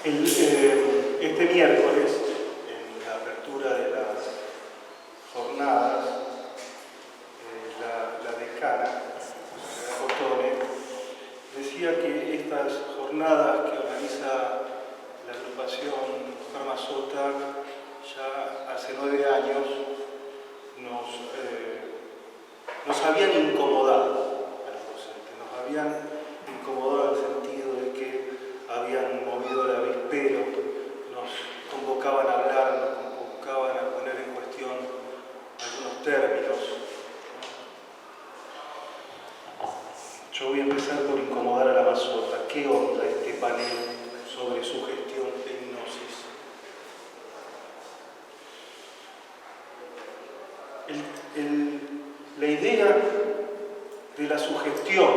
Este miércoles, en la apertura de las jornadas, la decana, la Cotone, decía que estas jornadas que organiza la agrupación Farmasota ya hace 9 años nos habían incomodado a los docentes, nos habían incomodado en el sentido de que habían movido el avispero, nos convocaban a hablar, nos convocaban a poner en cuestión algunos términos. Yo voy a empezar por incomodar a la Masota. ¿Qué onda este panel sobre sugestión e hipnosis? La idea de la sugestión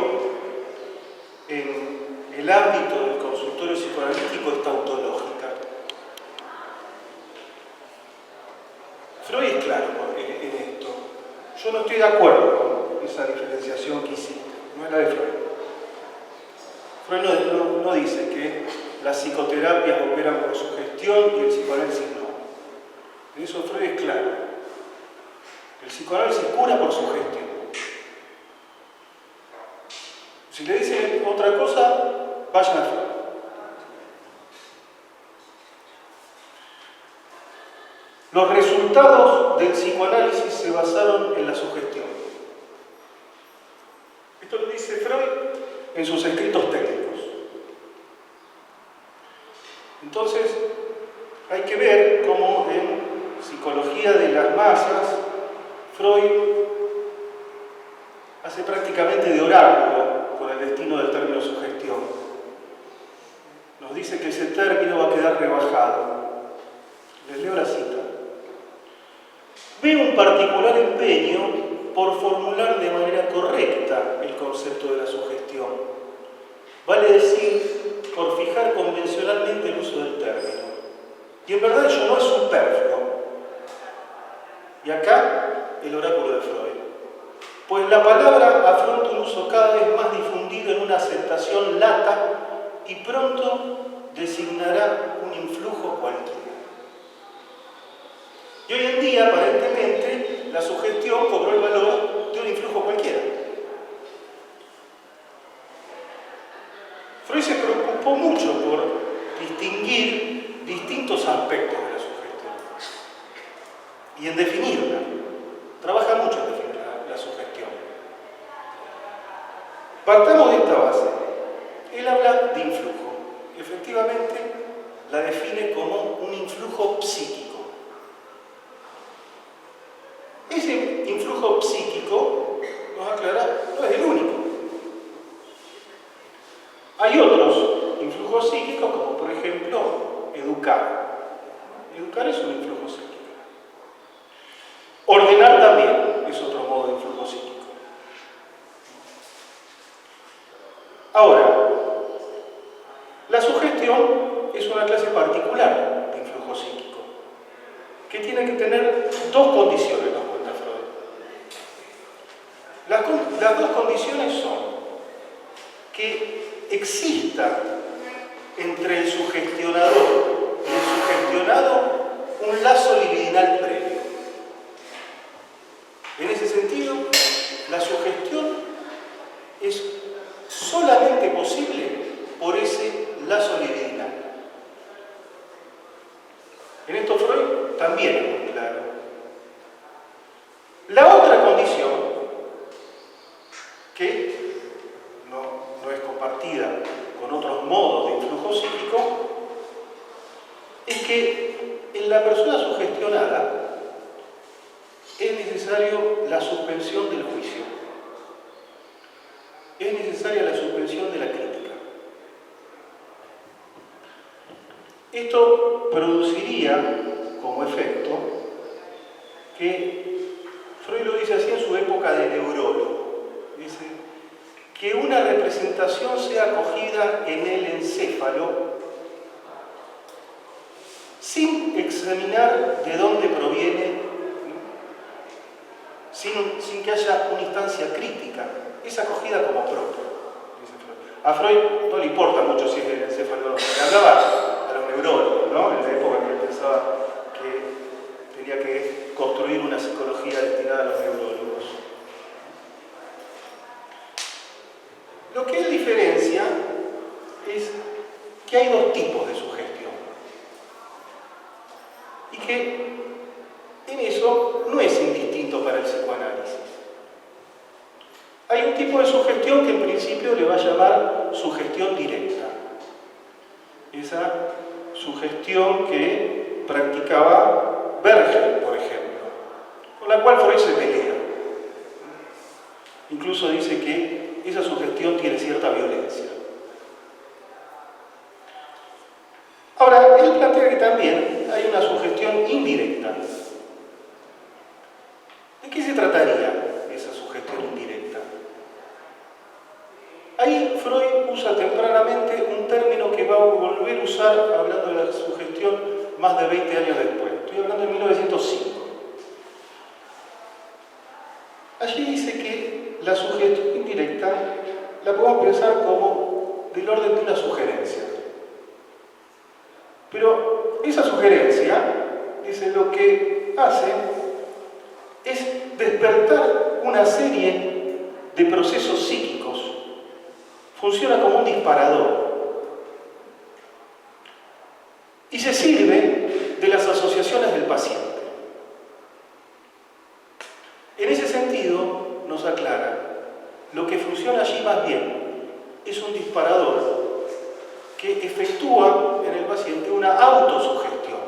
en el ámbito del consultorio psicoanalítico es tautológica. Freud es claro en esto. Yo no estoy de acuerdo con esa diferenciación que hiciste. No es la de Freud. Freud no dice que las psicoterapias operan por sugestión y el psicoanálisis no. En eso Freud es claro. El psicoanálisis cura por sugestión. Si le dicen otra cosa, vayan a Freud. Los resultados del psicoanálisis se basaron en la sugestión. Esto lo dice Freud en sus escritos técnicos. Entonces, hay que ver cómo en Psicología de las Masas, Freud hace prácticamente de oráculo con el destino del término sugestión. Nos dice que ese término va a quedar rebajado. Les leo la cita. Veo un particular empeño por formular de manera correcta el concepto de la sugestión. Vale decir, por fijar convencionalmente el uso del término. Y en verdad ello no es superfluo. Y acá, el oráculo de Freud. Pues la palabra afronta un uso cada vez más difundido en una aceptación lata y pronto designará un influjo cualquiera. Y hoy en día, aparentemente, la sugestión cobró el valor de un influjo cualquiera. Freud se preocupó mucho por distinguir distintos aspectos de la sugestión y en definirla. Trabaja mucho en definir la sugestión. Partamos de esta base. Él habla de influjo. Efectivamente, la define como un influjo psíquico. Ese influjo psíquico, nos aclara, no es el único. Hay otros influjos psíquicos, como por ejemplo, educar. Educar es un influjo psíquico. Ordenar también es otro modo de influjo psíquico. Ahora, la sugestión es una clase particular de influjo psíquico, que tiene que tener dos condiciones, nos cuenta Freud. Las dos condiciones son que exista entre el sugestionador y el sugestionado un lazo libidinal previo. En ese sentido, la sugestión es solamente posible por ese lazo libidinal. En esto Freud también es muy claro. La otra condición, que no es compartida con otros modos de influjo psíquico, es que en la persona sugestionada es necesario la suspensión del juicio. Es necesaria la suspensión de la crítica. Esto produciría como efecto que Freud lo dice así en su época de neurólogo. Dice que una representación sea acogida en el encéfalo sin examinar de dónde proviene, sin que haya una instancia crítica. Es acogida como propia. A Freud no le importa mucho si es del encéfalo o no. Le hablaba a los neurólogos, ¿no? En la época en que él pensaba que tenía que construir una psicología destinada a los neurólogos. Lo que él diferencia es que hay dos tipos de sugestión y que en eso no es indistinto para el psicoanálisis. Hay un tipo de sugestión que en principio le va a llamar sugestión directa. Esa sugestión que practicaba Bergel, por ejemplo, con la cual Freud se pelea. Incluso dice que esa sugestión tiene cierta violencia. Ahora, él plantea que también hay una sugestión indirecta. ¿De qué se trataría esa sugestión indirecta? Ahí Freud usa tempranamente un término que va a volver a usar hablando de la sugestión más de 20 años después. Estoy hablando de 1905. Allí dice que la sugestión indirecta la podemos pensar como del orden de una sugerencia. Pero esa sugerencia, dice, lo que hace es despertar una serie de procesos psíquicos. Funciona como un disparador. Y se sirve de las asociaciones del paciente. En ese sentido, nos aclara, lo que funciona allí más bien es un disparador que efectúa en el paciente una autosugestión.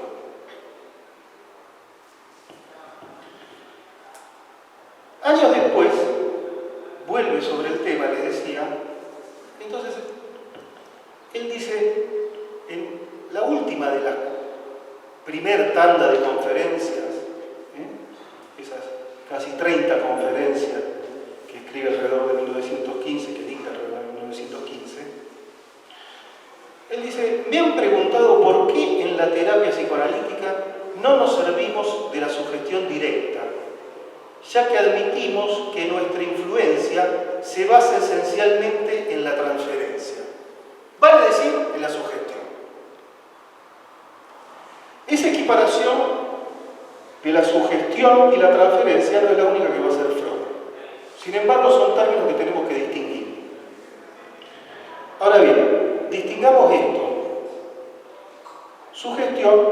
Años después, vuelve sobre el tema, le decía, entonces, él dice, en la última de la primer tanda de conferencias, esas casi 30 conferencias que escribe alrededor de 1915, que dicta alrededor de 1915, él dice, me han preguntado por qué en la terapia psicoanalítica no nos servimos de la sugestión directa, ya que admitimos que nuestra influencia se basa esencialmente en la transferencia, vale decir, en la sugestión. Esa equiparación de la sugestión y la transferencia no es la única que va a hacer Freud. Sin embargo, son términos que tenemos que distinguir. Ahora bien, distingamos esto. Sugestión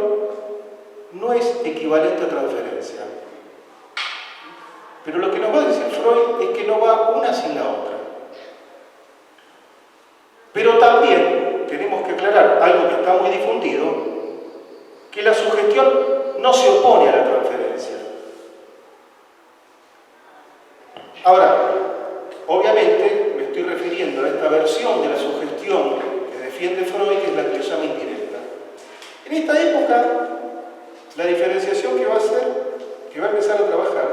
no es equivalente a transferencia. Pero lo que nos va a decir Freud es que no va una sin la otra. Pero también tenemos que aclarar algo que está muy difundido, que la sugestión no se opone a la transferencia. Ahora, obviamente me estoy refiriendo a esta versión de la sugestión que defiende Freud, que es la que le llama indirecta. En esta época, la diferenciación que va a hacer, que va a empezar a trabajar,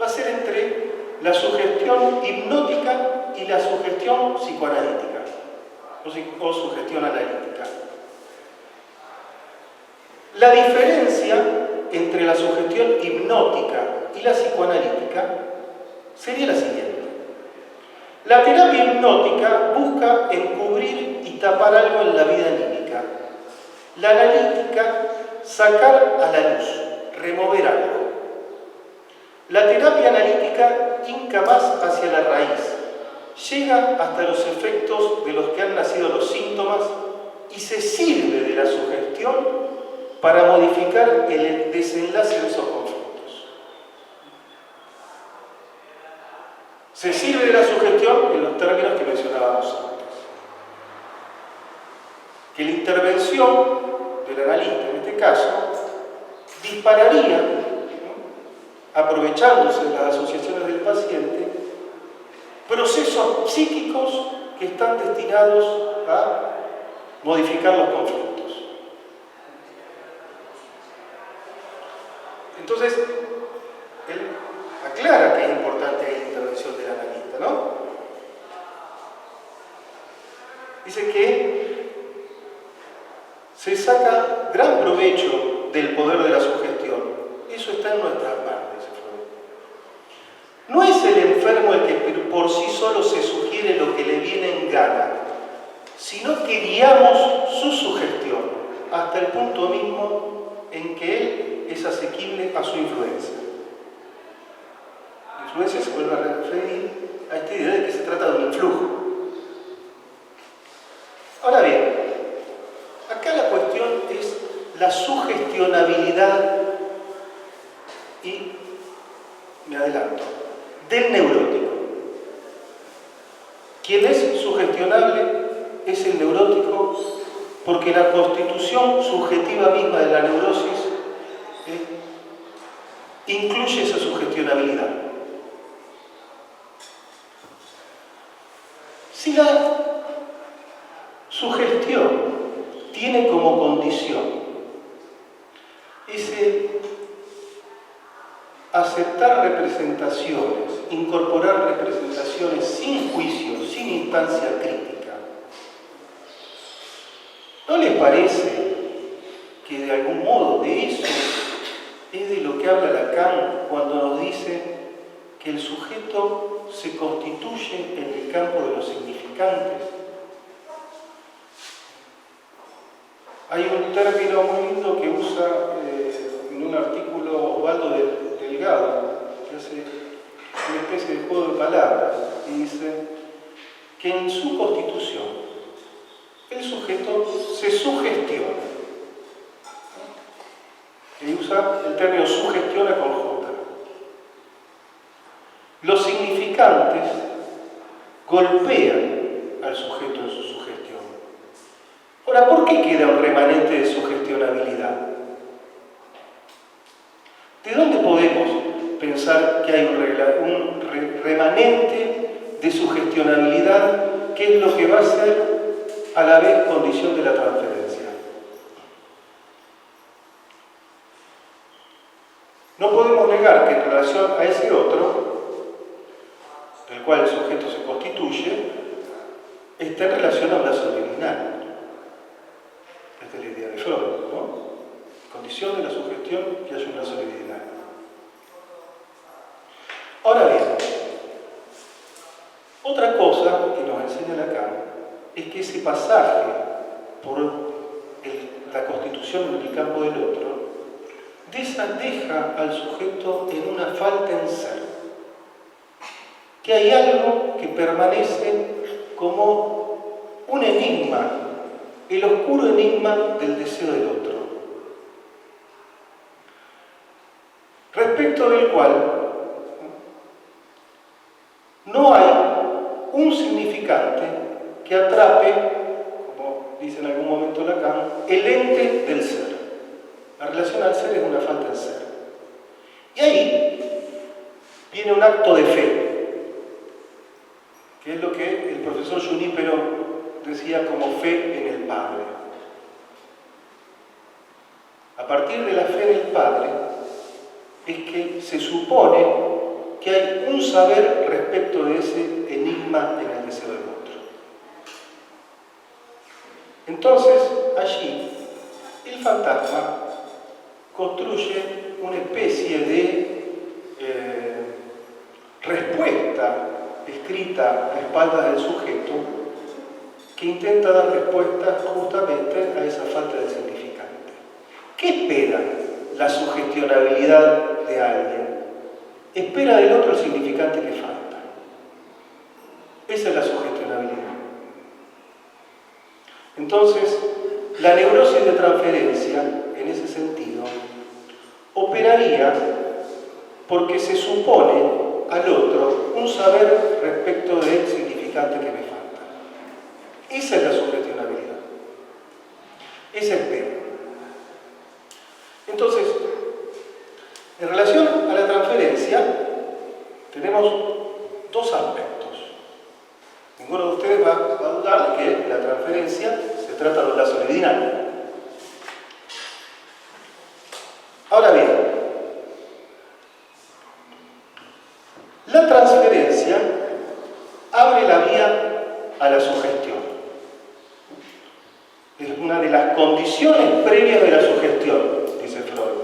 va a ser entre la sugestión hipnótica y la sugestión psicoanalítica, o sugestión analítica. La diferencia entre la sugestión hipnótica y la psicoanalítica sería la siguiente. La terapia hipnótica busca encubrir y tapar algo en la vida anímica. La analítica, sacar a la luz, remover algo. La terapia analítica hinca más hacia la raíz, llega hasta los efectos de los que han nacido los síntomas y se sirve de la sugestión para modificar el desenlace de esos conflictos. Se sirve de la sugestión en los términos que mencionábamos antes. Que la intervención del analista, en este caso, dispararía, aprovechándose de las asociaciones del paciente, procesos psíquicos que están destinados a modificar los conflictos. Entonces, él aclara que es importante la intervención del analista, ¿no? Dice que se saca gran provecho del poder de la sugestión. Eso está en nuestras manos, dice Freud. No es el enfermo el que por sí solo se sugiere lo que le viene en gana, sino que guiamos su sugestión. mismo en que él es asequible a su influencia. La influencia se vuelve a referir a esta idea de que se trata de un influjo. Ahora bien, acá la cuestión es la sugestionabilidad y, me adelanto, del neurótico. Quien es sugestionable es el neurótico porque la constitución subjetiva misma de la neurosis incluye esa sugestionabilidad. Si la sugestión tiene como condición ese aceptar representaciones, incorporar representaciones sin juicio, sin instancia crítica, ¿no les parece que de algún modo de eso es de lo que habla Lacan cuando nos dice que el sujeto se constituye en el campo de los significantes? Hay un término muy lindo que usa en un artículo Osvaldo Delgado, que hace una especie de juego de palabras, y dice que en su constitución el sujeto se sugestiona. Y usa el término sugestiona con J. Los significantes golpean al sujeto en su sugestión. Ahora, ¿por qué queda un remanente de sugestionabilidad? ¿De dónde podemos pensar que hay un remanente de sugestionabilidad que es lo que va a ser a la vez condición de la transferencia? No podemos negar que en relación a ese otro, del cual el sujeto se constituye, está en relación a una subliminal. Esta es la idea de Freud, ¿no? Condición de la sugestión que haya una subliminal. Ahora bien, otra cosa que nos enseña Lacan es que ese pasaje por la constitución en el campo del otro deja al sujeto en una falta en ser, que hay algo que permanece como un enigma, el oscuro enigma del deseo del otro, respecto del cual no hay un significante que atrape, como dice en algún momento Lacan, el ente del ser. La relación al ser es una falta de ser. Y ahí viene un acto de fe, que es lo que el profesor Junípero decía como fe en el Padre. A partir de la fe en el Padre es que se supone que hay un saber respecto de ese enigma en el deseo del otro. Entonces, allí, el fantasma construye una especie de respuesta escrita a espaldas del sujeto que intenta dar respuesta justamente a esa falta de significante. ¿Qué espera la sugestionabilidad de alguien? Espera del otro el significante que falta. Esa es la sugestionabilidad. Entonces, la neurosis de transferencia, en ese sentido, operaría porque se supone al otro un saber respecto del significante que me falta. Esa es la sugestionabilidad. Esa espera. Entonces, en relación a la transferencia, tenemos dos aspectos. Ninguno de ustedes va a dudar de que la transferencia se trata de un lazo libidinal. Ahora bien, la transferencia abre la vía a la sugestión. Es una de las condiciones previas de la sugestión, dice Freud,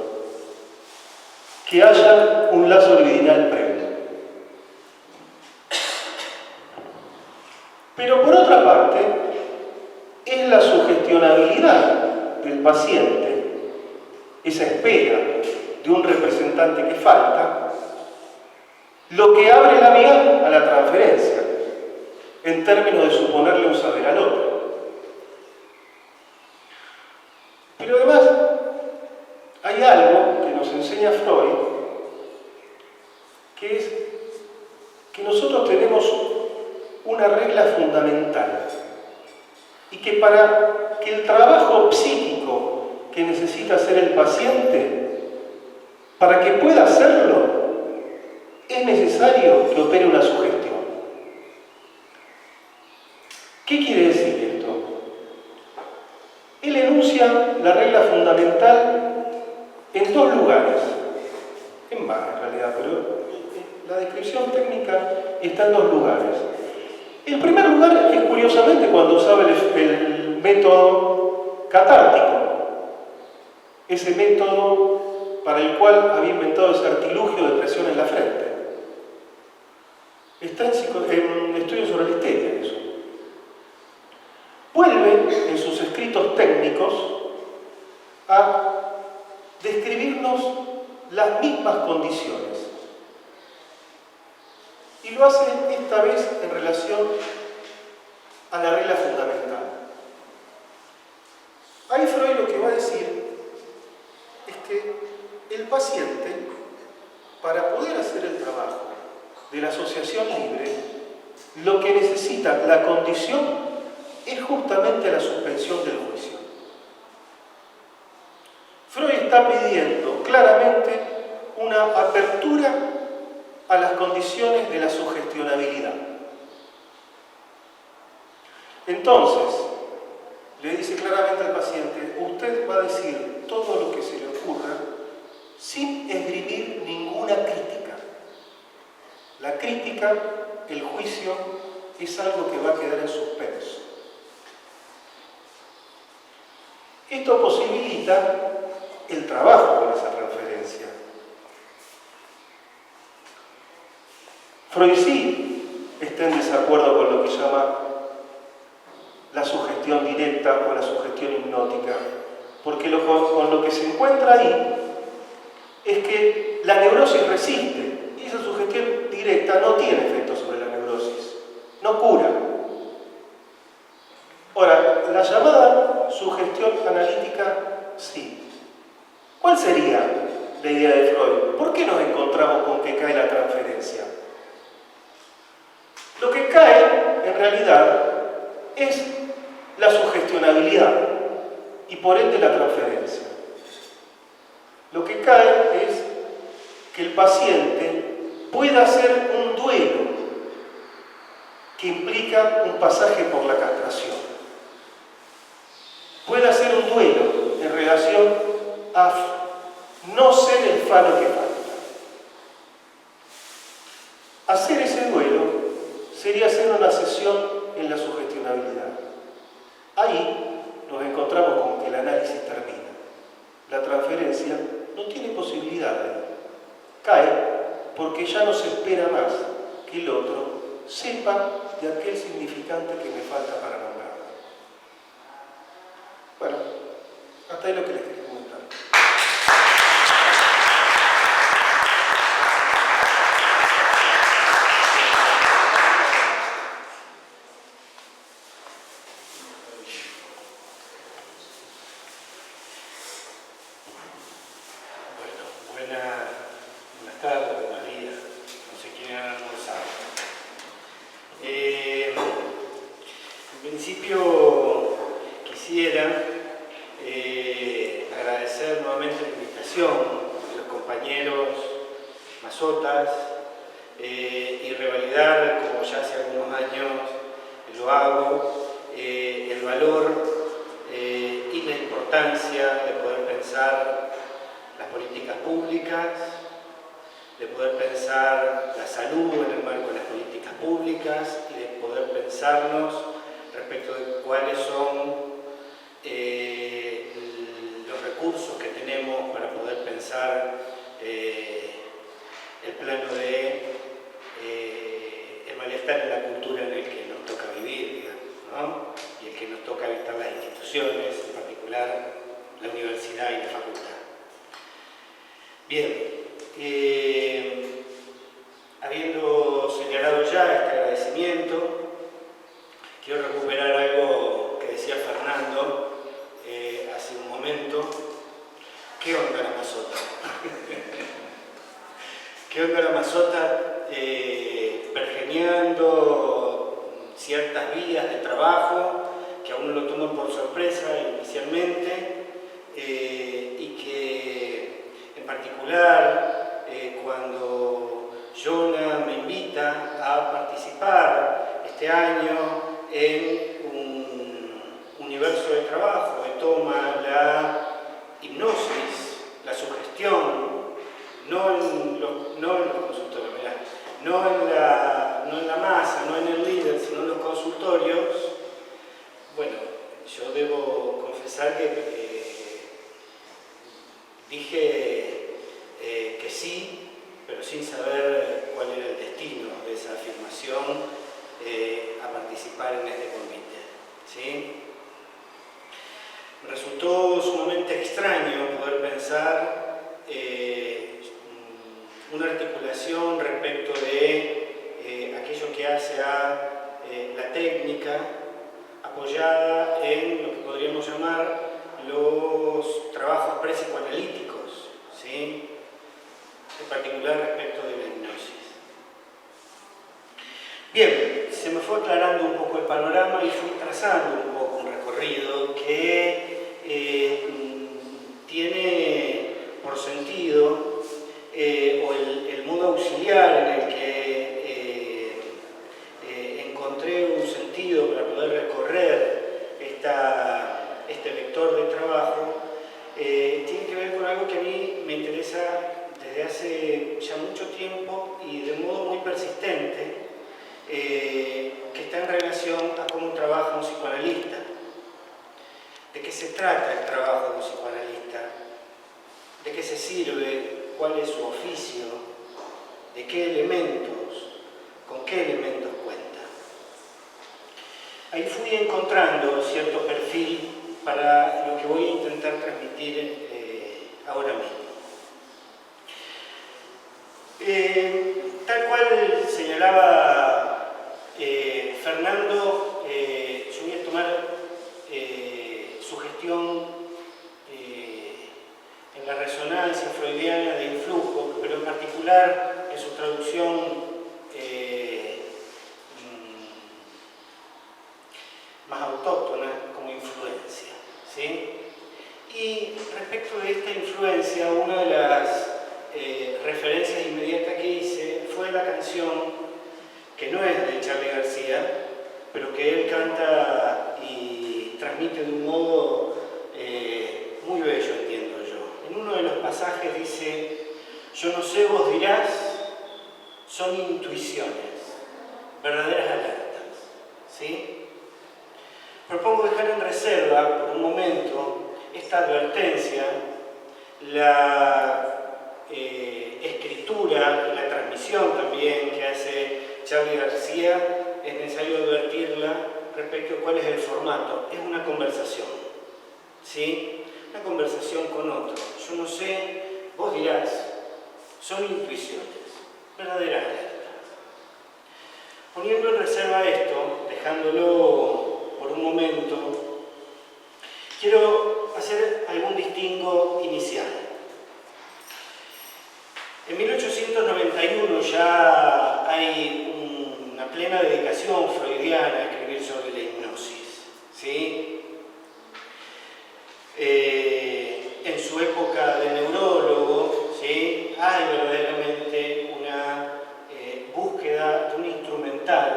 que haya un lazo libidinal previo. Pero por otra parte, es la sugestionabilidad del paciente esa espera de un representante que falta, lo que abre la vía a la transferencia, en términos de suponerle un saber al otro. Pero además, hay algo que nos enseña Freud, que es que nosotros tenemos una regla fundamental, y que para que el trabajo psíquico que necesita hacer el paciente, para que pueda hacerlo, es necesario que opere una sugestión. ¿Qué quiere decir esto? Él enuncia la regla fundamental en dos lugares, en más en realidad, pero la descripción técnica está en dos lugares. El primer lugar es curiosamente cuando usaba el método catártico, ese método para el cual había inventado ese artilugio de presión en la frente. Está en estudios sobre la histeria eso. Vuelve en sus escritos técnicos a describirnos las mismas condiciones. Y lo hace esta vez en relación a la regla fundamental. Ahí Freud lo que va a decir es que el paciente, para poder hacer el trabajo de la asociación libre, lo que necesita, la condición, es justamente la suspensión del juicio. Freud está pidiendo claramente una apertura a las condiciones de la sugestionabilidad. Entonces, le dice claramente al paciente, usted va a decir todo lo que se le ocurra sin esgrimir ninguna crítica. La crítica, el juicio, es algo que va a quedar en suspenso. Esto posibilita el trabajo con esa transferencia. Freud sí está en desacuerdo con lo que llama la sugestión directa o la sugestión hipnótica, porque con lo que se encuentra ahí es que la neurosis resiste y esa sugestión directa no tiene efecto sobre la neurosis, no cura. Ahora, la llamada sugestión analítica, sí. ¿Cuál sería la idea de Freud? ¿Por qué nos encontramos con que cae la transferencia? Lo que cae, en realidad, es la sugestionabilidad y por ende la transferencia. Lo que cae es que el paciente pueda hacer un duelo que implica un pasaje por la castración. Puede hacer un duelo en relación a no ser el falo que falta. Hacer ese duelo sería hacer una sesión en la sugestionabilidad. Ahí nos encontramos con que el análisis termina. La transferencia no tiene posibilidad de ir. Cae porque ya no se espera más que el otro sepa de aquel significante que me falta para nombrar. Bueno, hasta ahí lo que les quería comentar. Buenas tardes, buenos días. No sé quién han almorzado. En principio quisiera agradecer nuevamente la invitación de los compañeros masotas y revalidar, como ya hace algunos años lo hago, el valor y la importancia de poder pensar las políticas públicas, de poder pensar la salud en el marco de las políticas públicas y de poder pensarnos respecto de cuáles son los recursos que tenemos para poder pensar el plano de el malestar en la cultura en el que nos toca vivir, digamos, ¿no? Y el que nos toca habitar las instituciones, en particular la universidad y la facultad. Bien, habiendo señalado ya este agradecimiento, quiero recuperar algo que decía Fernando hace un momento. ¿Qué onda la Mazota? ¿Qué onda la Mazota? Pergeñando ciertas vías de trabajo que a uno lo toman por sorpresa inicialmente y que en particular cuando Jonah me invita a participar este año en un universo de trabajo que toma la hipnosis, la sugestión, no en los consultorios, mirá, no en la masa, no en el líder, sino en los consultorios. Bueno, yo debo confesar que dije que sí, pero sin saber cuál era el destino de esa afirmación a participar en este convite, ¿sí? Me resultó sumamente extraño poder pensar una articulación respecto de aquello que hace a la técnica apoyada en lo que podríamos llamar los trabajos pre-psicoanalíticos, ¿sí? En particular respecto de la hipnosis. Bien, se me fue aclarando un poco el panorama y fui trazando un poco un recorrido que tiene por sentido o el modo auxiliar en el que encontré un sentido para poder recorrer este vector de trabajo, tiene que ver con algo que a mí me interesa desde hace ya mucho tiempo y de modo muy persistente, que está en relación a cómo trabaja un psicoanalista. ¿De qué se trata el trabajo de un psicoanalista? ¿De qué se sirve? ¿Cuál es su oficio? ¿De qué elementos? ¿Con qué elementos cuenta? Ahí fui encontrando cierto perfil para lo que voy a intentar transmitir ahora mismo. Tal cual señalaba Fernando, yo voy a tomar su gestión en la resonancia freudiana de influjo, pero en particular en su traducción más autóctona como influencia, ¿sí? Y respecto de esta influencia, una de las referencias inmediatas que hice fue la canción que no es de Charly García, pero que él canta y transmite de un modo muy bello, entiendo yo. En uno de los pasajes dice: yo no sé, vos dirás, son intuiciones, verdaderas alertas, ¿sí? Propongo dejar en reserva por un momento esta advertencia, la escritura y la transmisión también que hace Charly García. Es necesario advertirla respecto a cuál es el formato. Es una conversación, ¿sí? Una conversación con otro. Yo no sé, vos dirás, son intuiciones, verdaderas alertas. Poniendo en reserva esto, dejándolo por un momento, quiero hacer algún distingo inicial. En 1891 ya hay una plena dedicación freudiana a escribir sobre la hipnosis, ¿sí? En su época de neurólogo, ¿sí? Hay verdaderamente una búsqueda de un instrumental,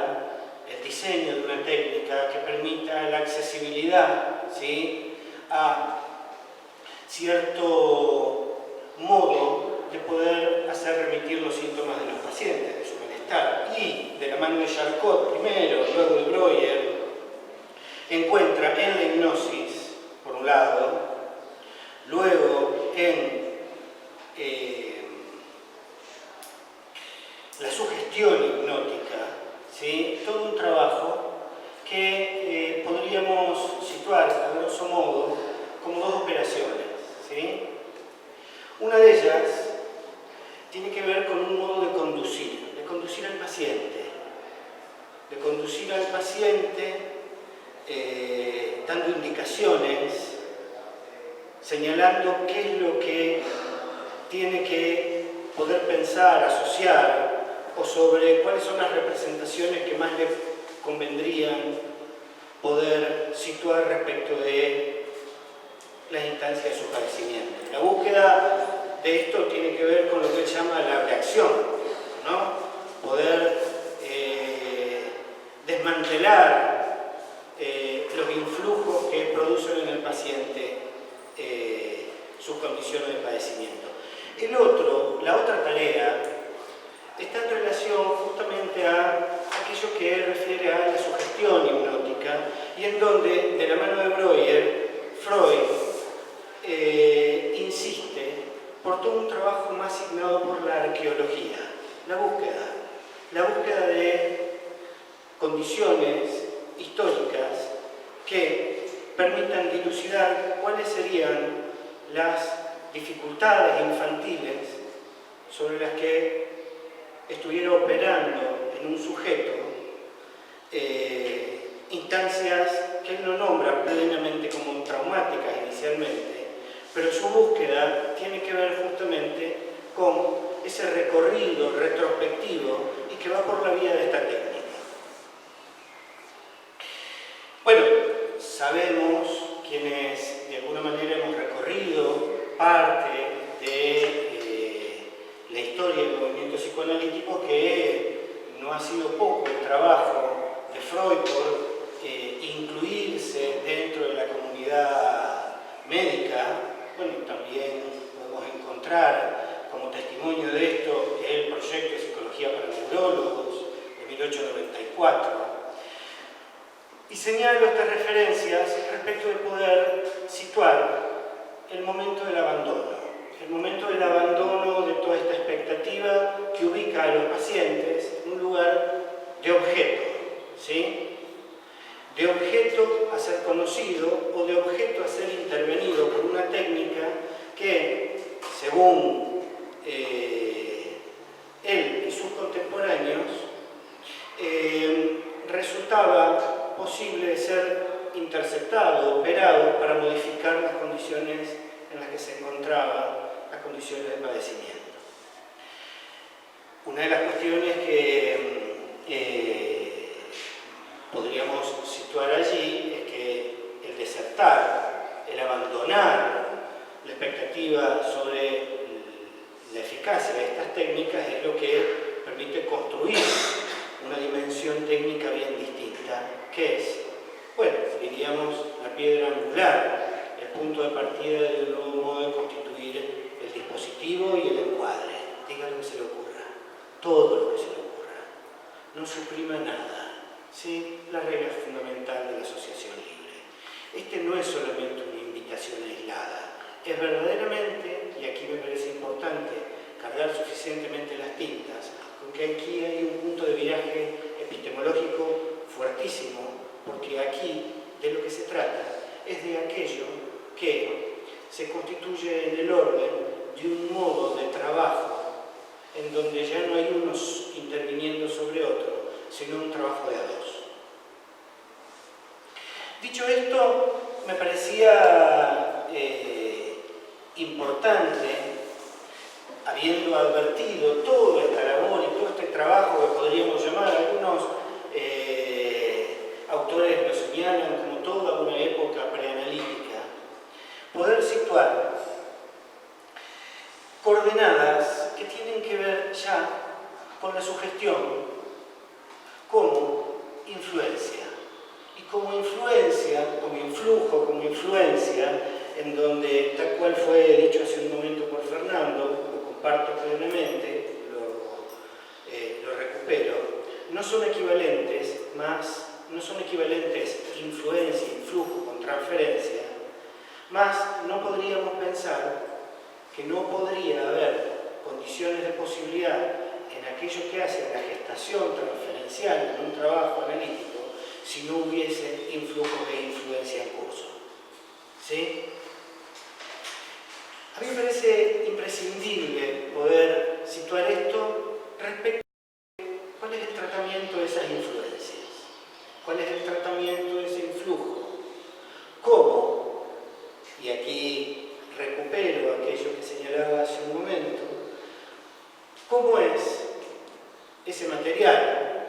el diseño de una técnica que permita la accesibilidad, ¿sí? A cierto modo de poder hacer remitir los síntomas de los pacientes, de su malestar. Y de la mano de Charcot primero, luego de Breuer, encuentra en la hipnosis, por un lado, luego en la sugestión hipnótica, ¿sí? Todo un trabajo que podríamos situar, a grosso modo, como dos operaciones, ¿sí? Una de ellas tiene que ver con un modo de conducir al paciente, dando indicaciones, señalando qué es lo que tiene que poder pensar, asociar, o sobre cuáles son las representaciones que más le convendrían poder situar respecto de las instancias de su padecimiento. La búsqueda de esto tiene que ver con lo que él llama la reacción, ¿no? Poder desmantelar los influjos que producen en el paciente sus condiciones de padecimiento. La otra tarea está en relación justamente a aquello que refiere a la sugestión hipnótica, y en donde, de la mano de Breuer, Freud insiste por todo un trabajo más signado por la arqueología, la búsqueda de condiciones históricas que permitan dilucidar cuáles serían las dificultades infantiles sobre las que estuviera operando en un sujeto instancias que él no nombra plenamente como traumáticas inicialmente, pero su búsqueda tiene que ver justamente con ese recorrido retrospectivo y que va por la vía de esta técnica. Bueno, sabemos quienes de alguna manera hemos recorrido parte de la historia del movimiento psicoanalítico que no ha sido poco el trabajo de Freud por incluirse dentro de la comunidad médica. Bueno, también podemos encontrar como testimonio de esto el proyecto de Psicología para Neurólogos de 1894. Y señalo estas referencias respecto de poder situar el momento del abandono de toda esta expectativa que ubica a los pacientes en un lugar de objeto, ¿sí? De objeto a ser conocido o de objeto a ser intervenido por una técnica que, según él y sus contemporáneos, resultaba posible de ser interceptado, operado para modificar las condiciones en las que se encontraba, las condiciones de padecimiento. Una de las cuestiones que podríamos situar allí es que el desertar, el abandonar la expectativa sobre la eficacia de estas técnicas es lo que permite construir una dimensión técnica bien distinta, que es, bueno, diríamos, la piedra angular, el punto de partida de un nuevo modo de constituir el dispositivo y el encuadre. Diga lo que se le ocurra, todo lo que se le ocurra. No suprima nada, ¿sí? La regla fundamental de la asociación libre. Este no es solamente una invitación aislada, es verdaderamente, y aquí me parece importante cargar suficientemente las tintas, con que aquí hay un punto de viraje epistemológico fuertísimo, porque aquí de lo que se trata es de aquello que se constituye en el orden de un modo de trabajo en donde ya no hay unos interviniendo sobre otro, sino un trabajo de a dos. Dicho esto, me parecía importante, habiendo advertido toda esta labor y todo este trabajo que podríamos llamar, algunos autores lo señalan como toda una época preanalítica, poder situar coordenadas que tienen que ver ya con la sugestión como influencia. Y como influencia, como influjo, como influencia, en donde, tal cual fue dicho hace un momento por Fernando, lo comparto plenamente, lo recupero, no son equivalentes influencia, influjo con transferencia, más no podríamos pensar que no podría haber condiciones de posibilidad en aquello que hace la gestación transferencial en un trabajo analítico si no hubiese influjo de influencia en curso. ¿Sí? A mí me parece imprescindible poder situar esto respecto a cuál es el tratamiento de esas influencias, cuál es el tratamiento de ese influjo, cómo, y aquí recupero aquello que señalaba hace un momento, cómo es ese material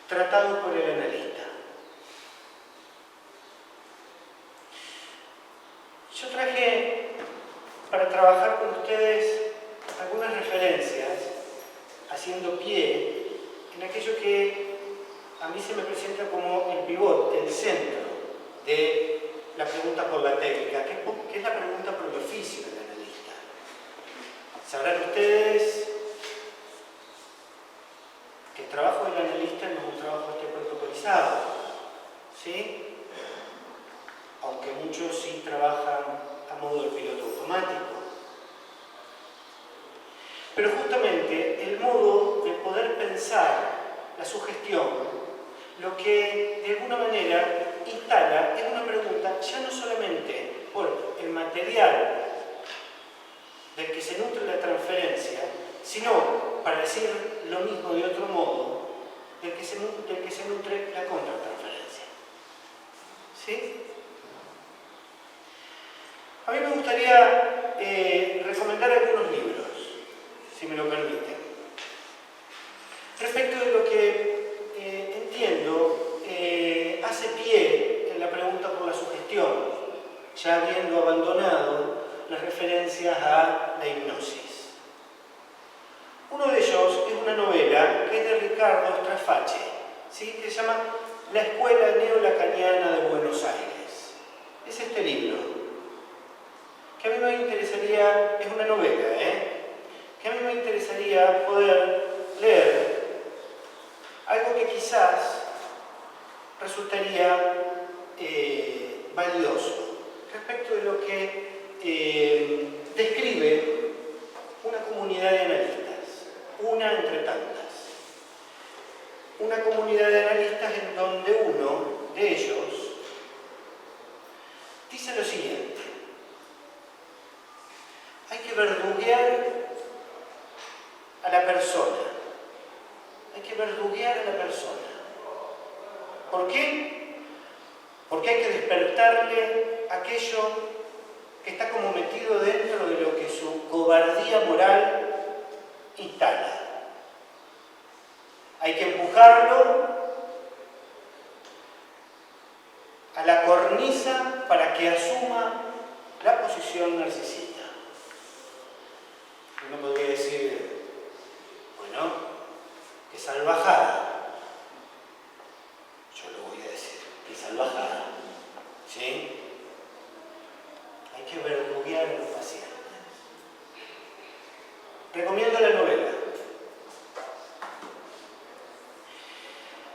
tratado por el analista. Yo traje para trabajar con ustedes algunas referencias, haciendo pie en aquello que a mí se me presenta como el pivote, el centro de la pregunta por la técnica, que es la pregunta por el oficio del analista. Sabrán ustedes que el trabajo del analista no es un trabajo protocolizado, ¿sí? Aunque muchos sí trabajan a modo de piloto automático. Pero justamente el modo de poder pensar la sugestión, lo que de alguna manera instala es una pregunta ya no solamente por el material del que se nutre la transferencia, sino, para decir lo mismo de otro modo, del que se nutre la contratransferencia. ¿Sí? A mí me gustaría recomendar algunos libros, si me lo permiten, respecto de lo que entiendo hace pie en la pregunta por la sugestión, ya habiendo abandonado las referencias a la hipnosis. Uno de ellos es una novela que es de Ricardo Straface, ¿sí? Que se llama La Escuela Neolacaniana de Buenos Aires. Es este libro, que a mí me interesaría, es una novela, que a mí me interesaría poder leer algo que quizás resultaría valioso respecto de lo que describe una comunidad de analistas, una entre tantas. Una comunidad de analistas en donde uno de ellos dice lo siguiente: hay que verduguear a la persona. Hay que verduguear a la persona. ¿Por qué? Porque hay que despertarle aquello que está como metido dentro de lo que su cobardía moral instala. Hay que empujarlo a la cornisa para que asuma la posición narcisista. Uno podría decir, bueno, qué salvajada. Yo lo voy a decir, qué salvajada. ¿Sí? Hay que verduguear a los pacientes. Recomiendo la novela.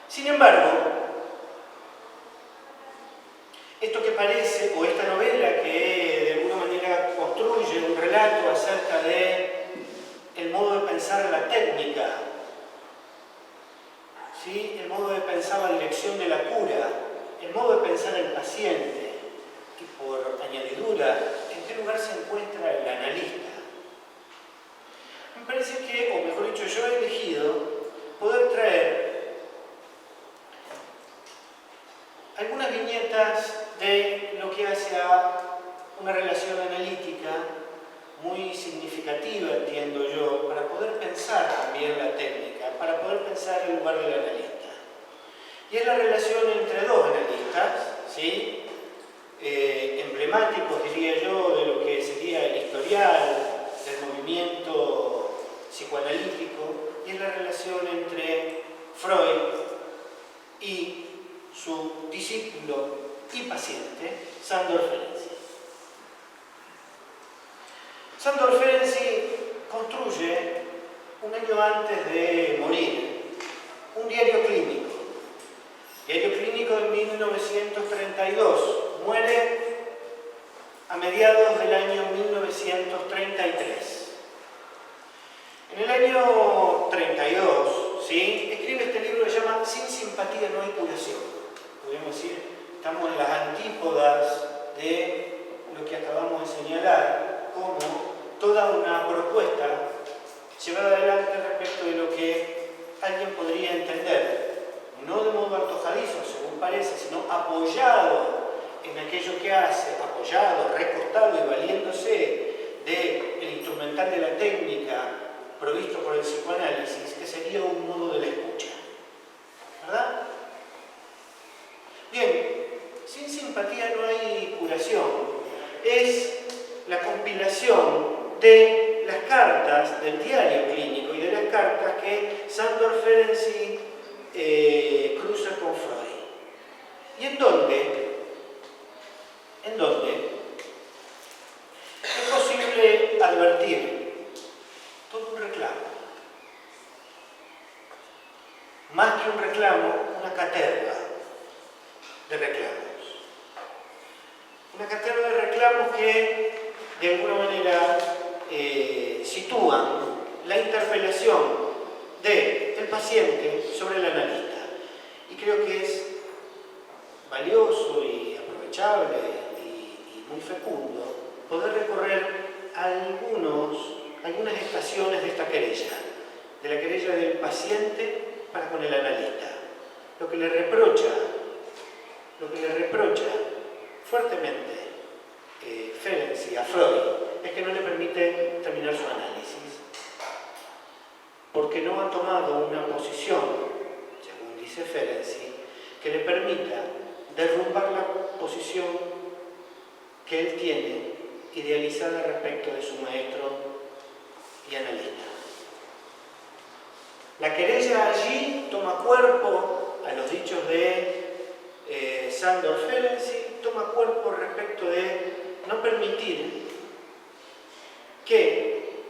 Sin embargo, esto que parece, o esta novela que de alguna manera construye un relato acerca de el modo de pensar la técnica, ¿sí? El modo de pensar la dirección de la cura, el modo de pensar el paciente, y por añadidura, ¿en qué lugar se encuentra el analista? Me parece que, o mejor dicho, yo he elegido poder traer algunas viñetas de lo que hace a una relación analítica muy significativa, entiendo yo, para poder pensar también la técnica, para poder pensar el lugar del analista. Y es la relación entre dos analistas, ¿sí? Emblemáticos, diría yo, de lo que sería el historial del movimiento psicoanalítico, y es la relación entre Freud y su discípulo y paciente, Sándor Ferenczi. Sándor Ferenczi construye, un año antes de morir, un diario clínico. Diario clínico de 1932. Muere a mediados del año 1933. En el año 32, ¿sí?, escribe este libro que se llama Sin simpatía no hay curación. Podemos decir, estamos en las antípodas de lo que acabamos de señalar como toda una propuesta llevada adelante respecto de lo que alguien podría entender, no de modo antojadizo, según parece, sino apoyado en aquello que hace, apoyado, recostado y valiéndose del instrumental de la técnica provisto por el psicoanálisis, que sería un modo de la escucha. ¿Verdad? Bien, sin simpatía no hay curación. Es la compilación de las cartas del diario clínico y de las cartas que Sándor Ferenczi cruza con Freud. ¿Y en dónde? ¿En dónde? Es posible advertir todo un reclamo. Más que un reclamo, una caterva de reclamos. Una caterva de reclamos que, de alguna manera, sitúan la interpelación del paciente sobre el analista. Y creo que es valioso y aprovechable y muy fecundo poder recorrer algunas estaciones de esta querella, de la querella del paciente para con el analista. Lo que le reprocha fuertemente Ferenczi a Freud es que no le permite terminar su análisis, porque no ha tomado una posición, según dice Ferenczi, que le permita derrumbar la posición que él tiene idealizada respecto de su maestro y analista. La querella allí toma cuerpo, a los dichos de Sándor Ferenczi, toma cuerpo respecto de no permitir que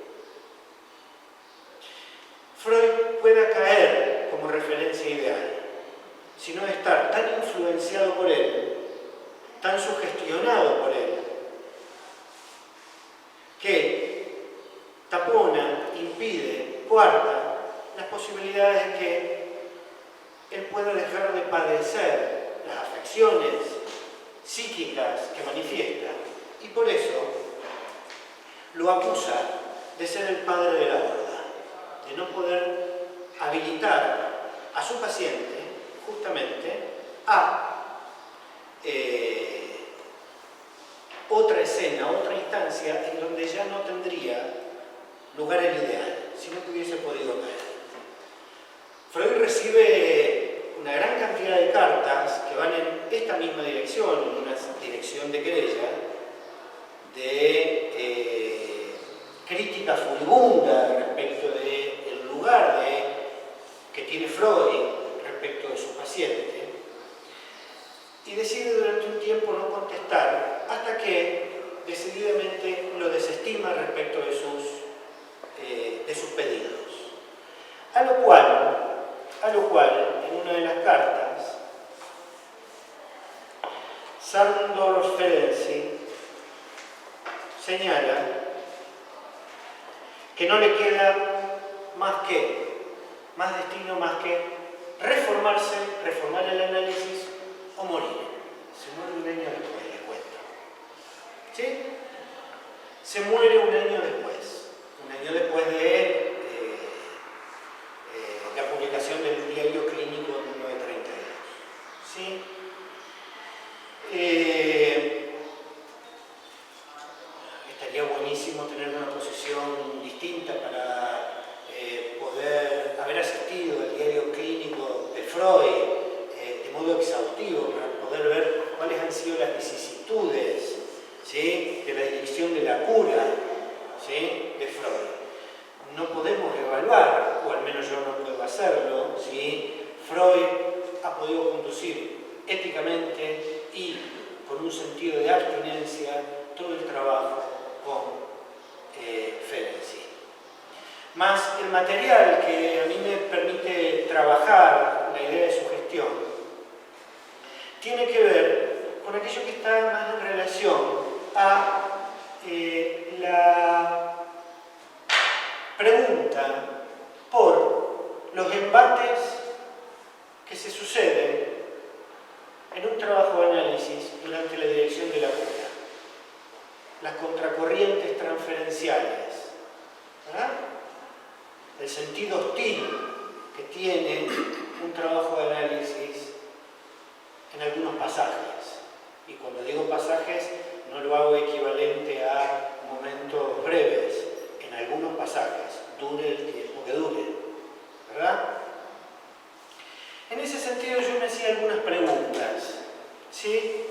Freud pueda caer como referencia ideal, sino estar tan influenciado por él, tan sugestionado por él, que tapona, impide, coarta las posibilidades de que él pueda dejar de padecer las afecciones psíquicas que manifiesta, y por eso lo acusa de ser el padre de la horda, de no poder habilitar a su paciente justamente a otra escena, otra instancia en donde ya no tendría lugar el ideal, sino que hubiese podido caer. Freud recibe una gran cantidad de cartas que van en esta misma dirección, en una dirección de querella, de crítica furibunda respecto del lugar que tiene Freud respecto de su paciente, y decide durante un tiempo no contestar hasta que decididamente lo desestima respecto de sus pedidos. A lo cual, en una de las cartas, Sándor Ferenczi señala que no le queda más destino más que reformar el análisis o morir. Se muere un año después, les cuento. ¿Sí? Se muere un año después de la publicación del diario clínico en 1932. ¿Sí? Estaría buenísimo tener una posición distinta para poder haber asistido al diario clínico de Freud de modo exhaustivo, para poder ver cuáles han sido las vicisitudes, ¿sí?, de la dirección de la cura, ¿sí?, de Freud. No podemos evaluar, o al menos yo no puedo hacerlo, si Freud ha podido conducir éticamente y con un sentido de abstinencia todo el trabajo con Ferenczi. Más el material que a mí me permite trabajar la idea de sugestión tiene que ver con aquello que está más en relación a la pregunta por los embates que se suceden en un trabajo de análisis durante la dirección de la cura. contracorrientes transferenciales, ¿verdad? El sentido hostil que tiene un trabajo de análisis en algunos pasajes. Y cuando digo pasajes, no lo hago equivalente a momentos breves, en algunos pasajes, dure el tiempo que dure, ¿verdad? En ese sentido yo me hacía algunas preguntas, ¿sí?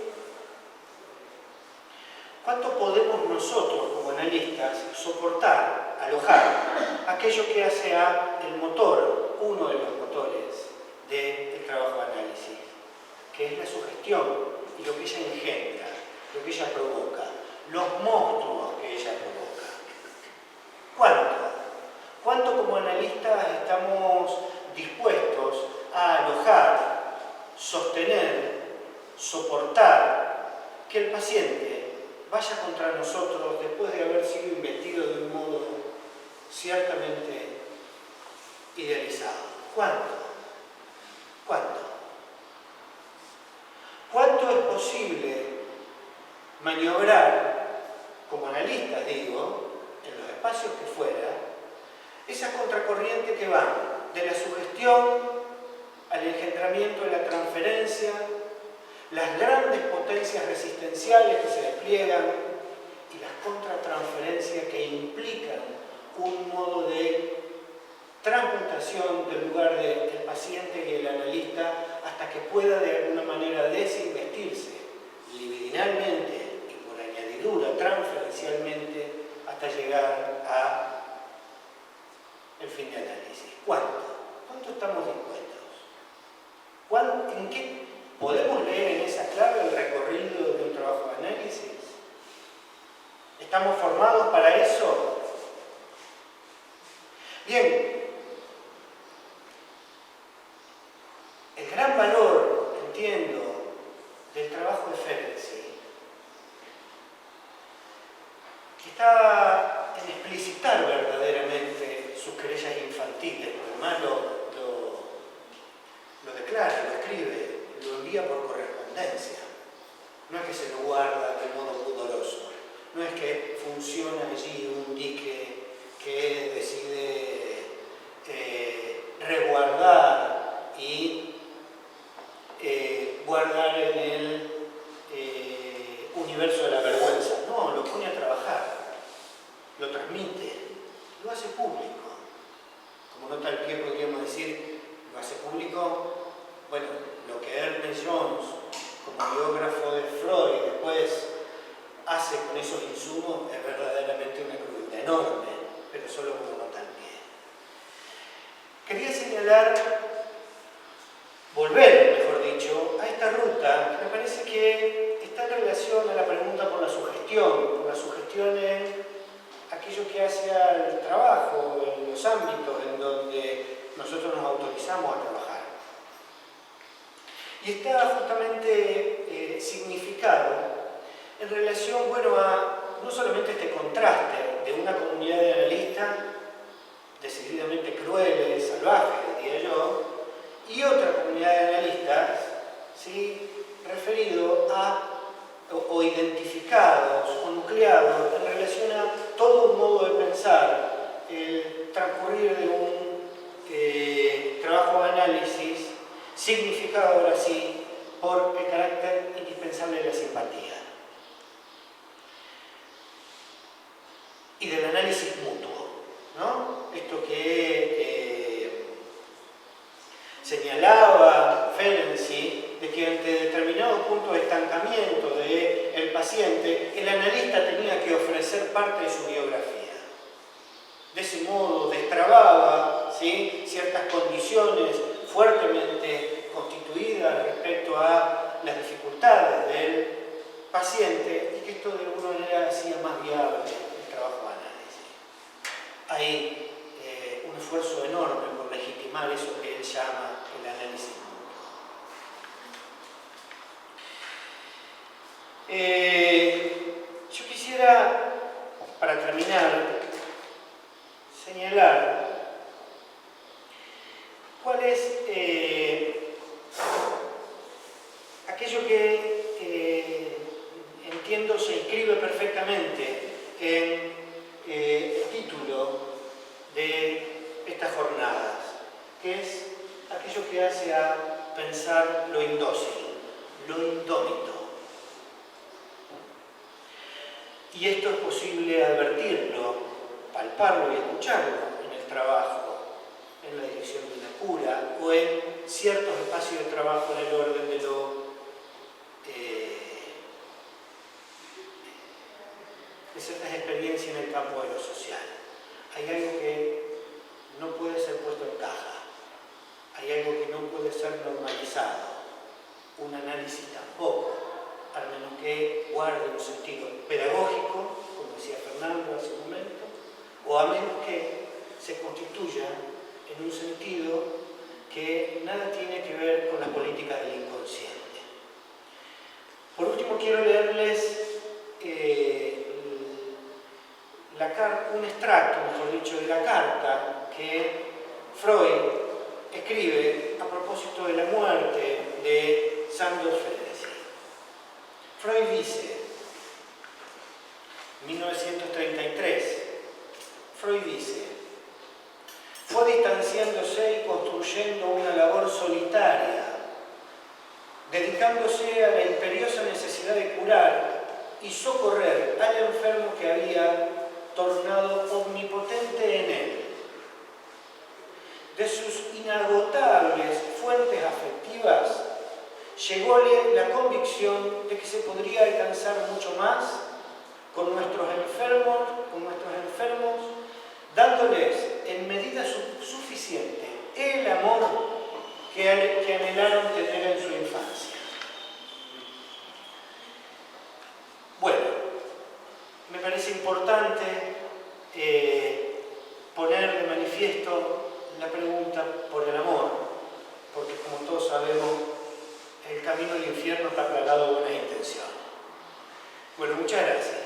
¿Cuánto podemos nosotros, como analistas, soportar, alojar aquello que hace el motor, uno de los motores del trabajo de análisis, que es la sugestión y lo que ella engendra, lo que ella provoca, los monstruos que ella provoca? ¿Cuánto? ¿Cuánto como analistas estamos dispuestos a alojar, sostener, soportar que el paciente vaya contra nosotros después de haber sido investido de un modo ciertamente idealizado? ¿Cuánto? ¿Cuánto? ¿Cuánto es posible maniobrar, como analistas digo, en los espacios que fuera, esas contracorrientes que van de la sugestión al engendramiento de la transferencia, las grandes potencias resistenciales que se despliegan y las contratransferencias que implican un modo de transmutación del lugar del paciente y el analista hasta que pueda de alguna manera desinvestirse libidinalmente y por añadidura transferencialmente hasta llegar a el fin de análisis? ¿Cuánto? ¿Cuánto estamos dispuestos? ¿En qué podemos leer en esa clave el recorrido de un trabajo de análisis? ¿Estamos formados para eso? Bien, el gran valor, entiendo, del trabajo de Ferenczi está en explicitar verdaderamente sus querellas infantiles, porque además lo declara, lo escribe, lo envía por correspondencia. No es que se lo guarda de modo pudoroso, no es que funciona allí un dique que decide resguardar y guardar en el universo de la vergüenza. No, lo pone a trabajar, lo transmite, lo hace público. Como nota al pie podríamos decir, lo hace público, bueno, lo que Ernest Jones, como biógrafo de Freud, después hace con esos insumos es verdaderamente una crueldad enorme, pero solo como nota al pie. Quería señalar, volver, mejor dicho, a esta ruta que me parece que está en relación a la pregunta por la sugestión en aquello que hace al trabajo, en los ámbitos en donde nosotros nos autorizamos a trabajar. Y está justamente significado en relación, bueno, a no solamente este contraste de una comunidad de analistas decididamente crueles, salvajes, diría yo, y otra comunidad de analistas, ¿sí?, referido a o identificados o nucleados en relación a todo un modo de pensar el transcurrir de un trabajo de análisis significado ahora sí por el carácter indispensable de la simpatía y del análisis mutuo, ¿no? Esto que señalaba Ferenczi, de que ante determinado punto de estancamiento del paciente, el analista tenía que ofrecer parte de su biografía. De ese modo destrababa, ¿sí?, ciertas condiciones fuertemente constituidas respecto a las dificultades del paciente y que esto de alguna manera hacía más viable el trabajo de análisis. Hay un esfuerzo enorme por legitimar eso que él llama el análisis mutuo. Yo quisiera, para terminar, señalar cuál es aquello que entiendo se inscribe perfectamente en el título de estas jornadas, que es aquello que hace a pensar lo indócil, lo indómito. Y esto es posible advertirlo, palparlo y escucharlo en el trabajo, en la dirección de una cura o en ciertos espacios de trabajo en el orden de ciertas experiencias en el campo de lo social. Hay algo que no puede ser puesto en caja, hay algo que no puede ser normalizado, un análisis tampoco, al menos que guarde un sentido pedagógico, como decía Fernando hace un momento, o a menos que se constituya en un sentido que nada tiene que ver con las políticas del inconsciente. Por último, quiero leerles un extracto, mejor dicho, de la carta que Freud escribe a propósito de la muerte de Sándor Ferenczi. Freud dice, 1933, Freud dice: fue distanciándose y construyendo una labor solitaria, dedicándose a la imperiosa necesidad de curar y socorrer al enfermo que había tornado omnipotente en él. De sus inagotables fuentes afectivas, llególe la convicción de que se podría alcanzar mucho más con nuestros enfermos, dándoles en medida suficiente el amor que anhelaron tener en su infancia. Bueno, me parece importante poner de manifiesto la pregunta por el amor, porque como todos sabemos, el camino al infierno está plagado de buenas intenciones. Bueno, muchas gracias.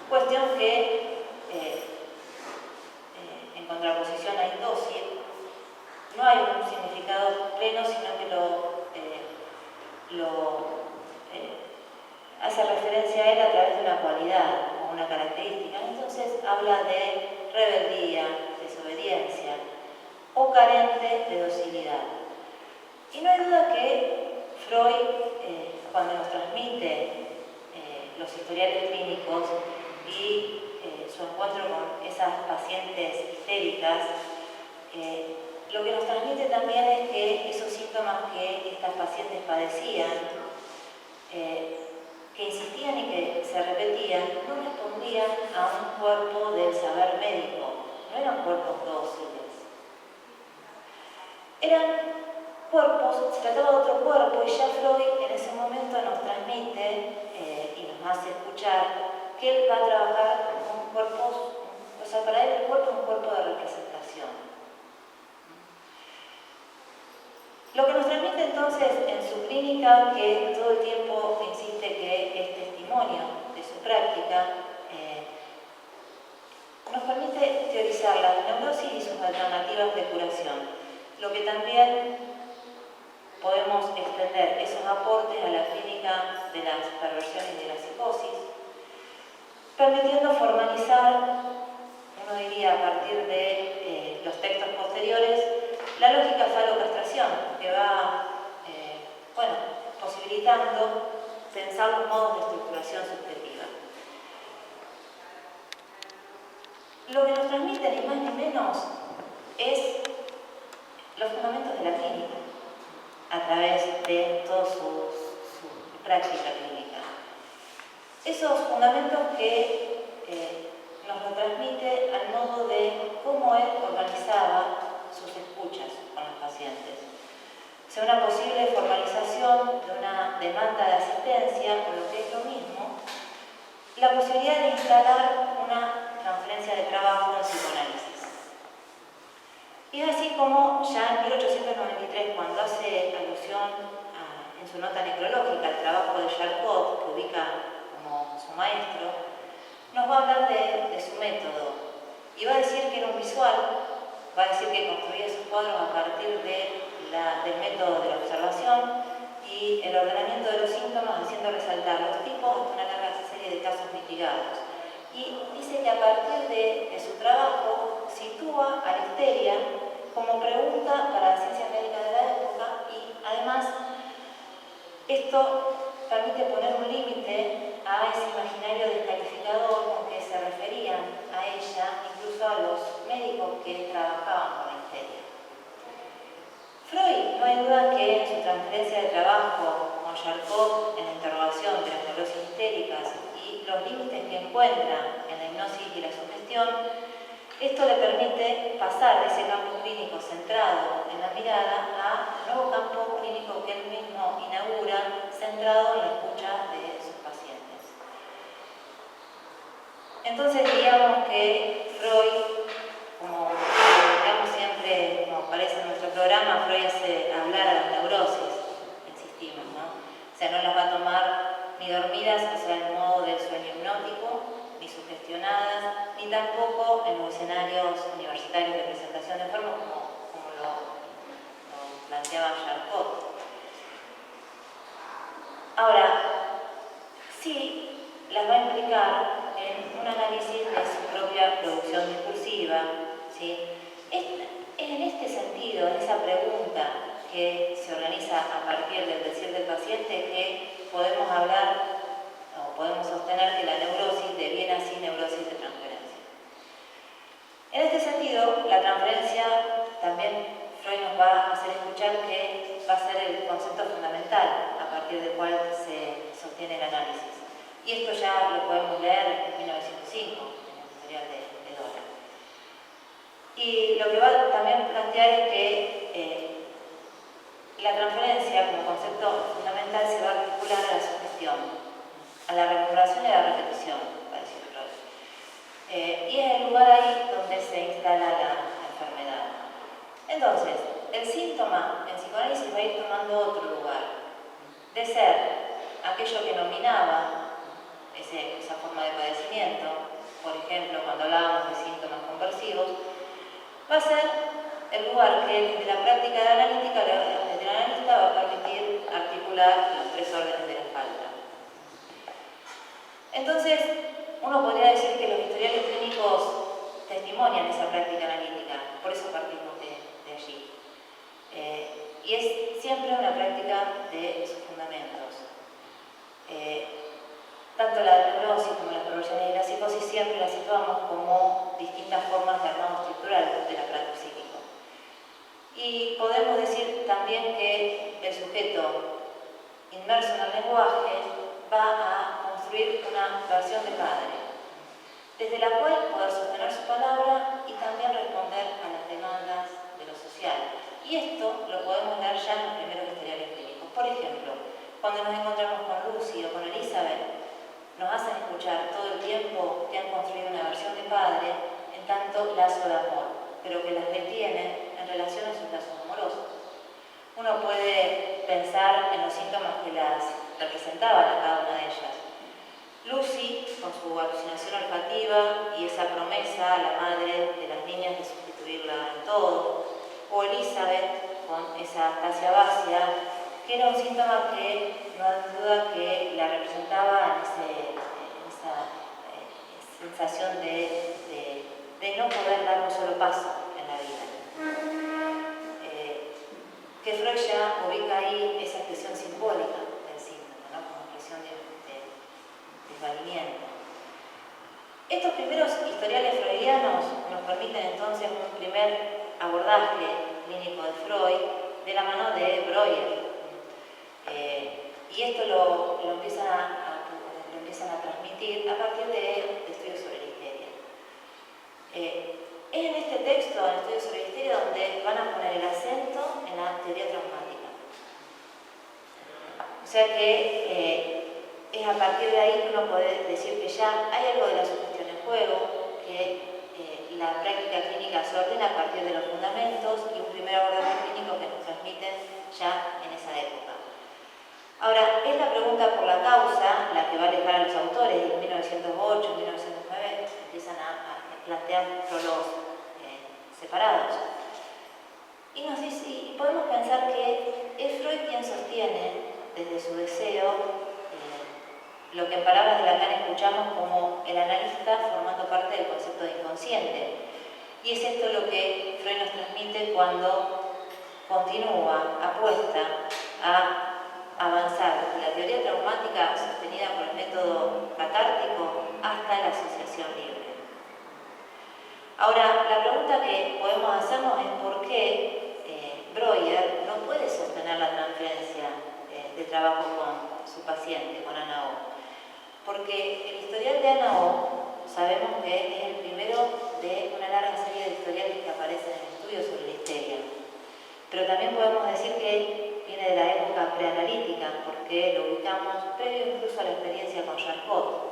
Cuestión que, en contraposición a indócil, no hay un significado pleno, sino que hace referencia a él a través de una cualidad o una característica. Entonces habla de rebeldía, desobediencia o carente de docilidad. Y no hay duda que Freud, cuando nos transmite los historiales clínicos y su encuentro con esas pacientes histéricas, lo que nos transmite también es que esos síntomas que estas pacientes padecían, que insistían y que se repetían, no respondían a un cuerpo del saber médico, no eran cuerpos dóciles. Eran cuerpos, se trataba de otro cuerpo, y ya Freud en ese momento nos transmite y nos hace escuchar que él va a trabajar con cuerpos, o sea, para él el cuerpo es un cuerpo de representación. Lo que nos transmite entonces en su clínica, que todo el tiempo insiste que es testimonio de su práctica, nos permite teorizar la neurosis y sus alternativas de curación. Lo que también podemos extender esos aportes a la clínica de las perversiones y de la psicosis, permitiendo formalizar, uno diría a partir de los textos posteriores, la lógica falocastración, que va posibilitando pensar los modos de estructuración subjetiva. Lo que nos transmite ni más ni menos es los fundamentos de la clínica, a través de toda su práctica clínica. Esos fundamentos que nos lo transmite al modo de cómo él organizaba sus escuchas con los pacientes. O sea, una posible formalización de una demanda de asistencia, o lo que es lo mismo, la posibilidad de instalar una transferencia de trabajo en psicoanálisis. Y es así como ya en 1893, cuando hace alusión en su nota necrológica al trabajo de Charcot, que ubica como su maestro, nos va a hablar de su método y va a decir que era un visual, va a decir que construía sus cuadros a partir del método de la observación y el ordenamiento de los síntomas, haciendo resaltar los tipos hasta una larga serie de casos mitigados. Y dice que a partir de su trabajo sitúa a la histeria como pregunta para la ciencia médica de la época, y además esto permite poner un límite a ese imaginario descalificador con que se referían a ella incluso a los médicos que trabajaban con la histeria. Freud, no hay duda que en su transferencia de trabajo con Charcot en la interrogación de las neurosis histéricas y los límites que encuentra en la hipnosis y la sugestión, esto le permite pasar de ese campo clínico centrado en la mirada a nuevo campo clínico que él mismo inaugura, centrado en la escucha de sus pacientes. Entonces diríamos que Freud, como digamos siempre, como aparece en nuestro programa, Freud hace hablar a las neurosis, insistimos, ¿no? O sea, no las va a tomar ni dormidas, o sea, el modo del sueño hipnótico, ni sugestionadas, ni tampoco en los escenarios universitarios de presentación de enfermos, como lo planteaba Charcot. Ahora, sí las va a implicar en un análisis de su propia producción discursiva, ¿sí? Es en este sentido, en esa pregunta que se organiza a partir del decir del paciente, que podemos hablar o podemos sostener que la neurosis deviene así neurosis de transferencia. En este sentido, la transferencia también Freud nos va a hacer escuchar que va a ser el concepto fundamental a partir del cual se sostiene el análisis. Y esto ya lo podemos leer en 1905, en el historial de Dora. Y lo que va también a plantear es que la transferencia como concepto fundamental se va a articular a la sugestión, a la recuperación y a la repetición, para decir Freud. Y es el lugar ahí donde se instala la enfermedad. Entonces, el síntoma en psicoanálisis va a ir tomando otro lugar, de ser aquello que nominaba esa forma de padecimiento, por ejemplo, cuando hablábamos de síntomas conversivos, va a ser el lugar que desde la práctica de la analítica, el analista va a permitir articular los 3 órdenes de la falta. Entonces, uno podría decir que los historiales clínicos testimonian esa práctica analítica, por eso partimos de allí. Y es siempre una práctica de sus fundamentos. Tanto la neurosis como la perversiones y la psicosis siempre las situamos como distintas formas de armado estructural del aparato psíquico. Y podemos decir también que el sujeto inmerso en el lenguaje va a construir una versión de padre, desde la cual poder sostener su palabra y también responder a las demandas de lo social. Y esto lo podemos leer ya en los primeros historiales clínicos. Por ejemplo, cuando nos encontramos con Lucy o con Elizabeth, nos hacen escuchar todo el tiempo que han construido una versión de padre en tanto lazo de amor, pero que las detiene en relación a sus lazos amorosos. Uno puede pensar en los síntomas que las representaban a cada una de ellas. Lucy, con su alucinación olfativa y esa promesa a la madre de las niñas de sustituirla en todo, o Elizabeth, con esa astasia vácida, que era un síntoma que no hay duda que la representaba en esa sensación de no poder dar un solo paso en la vida. Que Freud ya ubica ahí esa expresión simbólica del síntoma, ¿no? Como expresión de desvalimiento. Estos primeros historiales freudianos nos permiten entonces un primer abordaje clínico de Freud de la mano de Breuer. Y esto lo empiezan a transmitir a partir de estudios sobre la histeria. Es en este texto, en Estudios sobre la histeria, donde van a poner el acento en la teoría traumática. O sea que es a partir de ahí que uno puede decir que ya hay algo de la sugestión en juego, que la práctica clínica se ordena a partir de los fundamentos y un primer abordaje clínico que nos transmiten ya en esa época. Ahora, es la pregunta por la causa la que va a alejar a los autores, y en 1908, 1909 empiezan a plantear prólogos separados. Y podemos pensar que es Freud quien sostiene, desde su deseo, lo que en palabras de Lacan escuchamos como el analista formando parte del concepto de inconsciente. Y es esto lo que Freud nos transmite cuando continúa, apuesta a avanzar desde la teoría traumática sostenida por el método catártico hasta la asociación libre. Ahora, la pregunta que podemos hacernos es por qué Breuer no puede sostener la transferencia de trabajo con su paciente, con Ana O. Porque el historial de Ana O sabemos que es el primero de una larga serie de historiales que aparecen en estudios sobre la histeria. Pero también podemos decir que viene de la época preanalítica, porque lo ubicamos previo incluso a la experiencia con Charcot.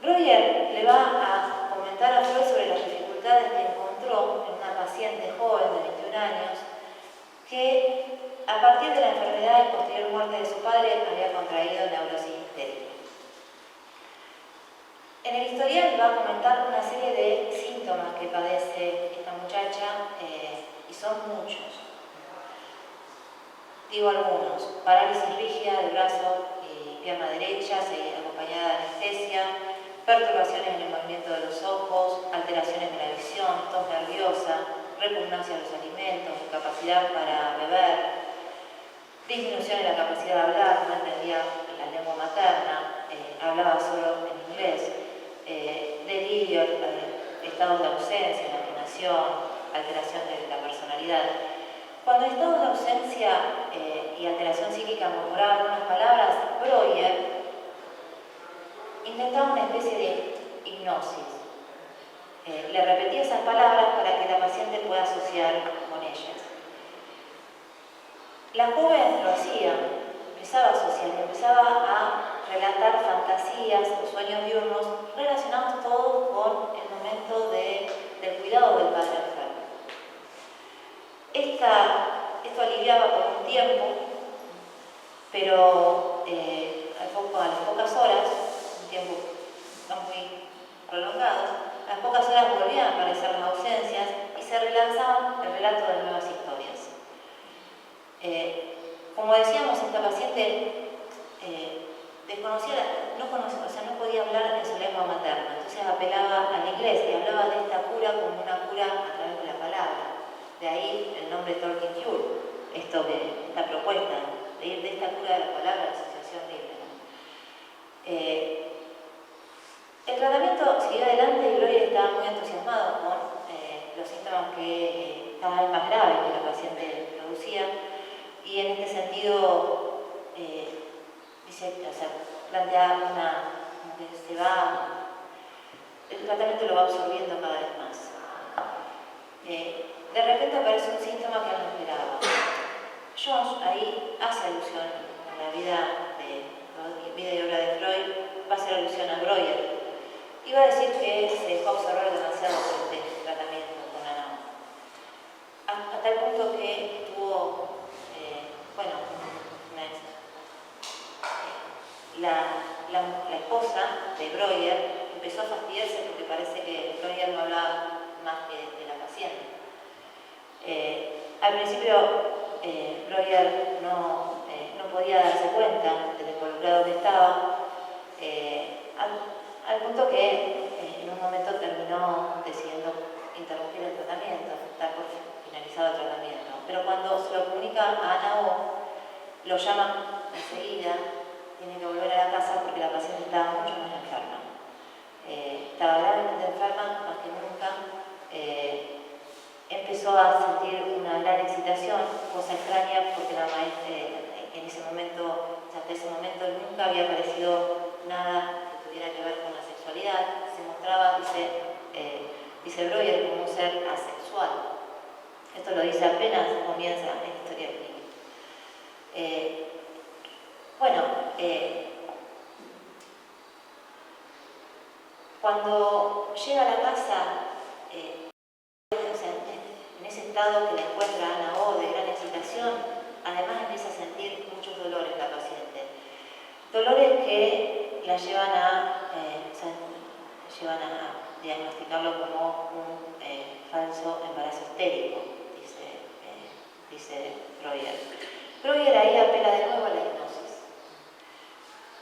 Breuer le va a comentar a Freud sobre las dificultades que encontró en una paciente joven de 21 años que, a partir de la enfermedad y posterior muerte de su padre, había contraído neurosis histérica. En el historial va a comentar una serie de síntomas que padece esta muchacha, y son muchos. Digo algunos: parálisis rígida del brazo y pierna derecha, acompañada de anestesia, perturbaciones en el movimiento de los ojos, alteraciones de la visión, tos nerviosa, repugnancia a los alimentos, incapacidad para beber, disminución en la capacidad de hablar, no entendía la lengua materna, hablaba solo en inglés, delirio, estados de ausencia, enajenación, alteración de la personalidad. Cuando estados de ausencia y alteración psíquica murmuraba algunas palabras, Breuer intentaba una especie de hipnosis. Le repetía esas palabras para que la paciente pueda asociar con ellas. La joven lo hacía, empezaba a asociar, empezaba a relatar fantasías o sueños diurnos relacionados todos con el momento del cuidado del padre enfermo. Esto aliviaba por un tiempo, pero al a las pocas horas, un tiempo no muy prolongado, a las pocas horas volvían a aparecer las ausencias y se relanzaba el relato de nuevas historias. Como decíamos, esta paciente desconocía, no podía hablar en su lengua materna, entonces apelaba al inglés y hablaba de esta cura como una cura a través de la palabra. De ahí el nombre Talking Cure, esta propuesta, de ir de esta cura de la palabra a la asociación libre. El tratamiento siguió adelante y Breuer estaba muy entusiasmado con los síntomas que cada vez más graves que la paciente producía, y en este sentido plantea que el tratamiento lo va absorbiendo cada vez más. De repente aparece un síntoma que no esperaba. Jones ahí hace alusión a la vida y obra de Freud, va a hacer alusión a Breuer. Y va a decir que se dejó absorber demasiado por este tratamiento con Ana, a tal punto que tuvo, la esposa de Breuer empezó a fastidiarse porque parece que Breuer no hablaba más que de la paciente. Al principio Breuer no podía darse cuenta del involucrado que estaba, al punto que en un momento terminó decidiendo interrumpir el tratamiento, dar por finalizado el tratamiento. Pero cuando se lo comunica a Ana O, lo llama enseguida, tiene que volver a la casa porque la paciente estaba mucho más enferma. Estaba gravemente enferma, más que nunca. Empezó a sentir una gran excitación, cosa extraña porque la maestra en ese momento, hasta ese momento, nunca había aparecido nada que tuviera que ver con la sexualidad. Se mostraba, dice Breuer, como un ser asexual. Esto lo dice apenas comienza en historia clínica. Cuando llega a la casa, en ese estado que le encuentra Ana O de gran excitación, además empieza a sentir muchos dolores la paciente. Dolores que la llevan a diagnosticarlo como un falso embarazo histérico, dice Breuer. Breuer ahí apela de nuevo a la hipnosis.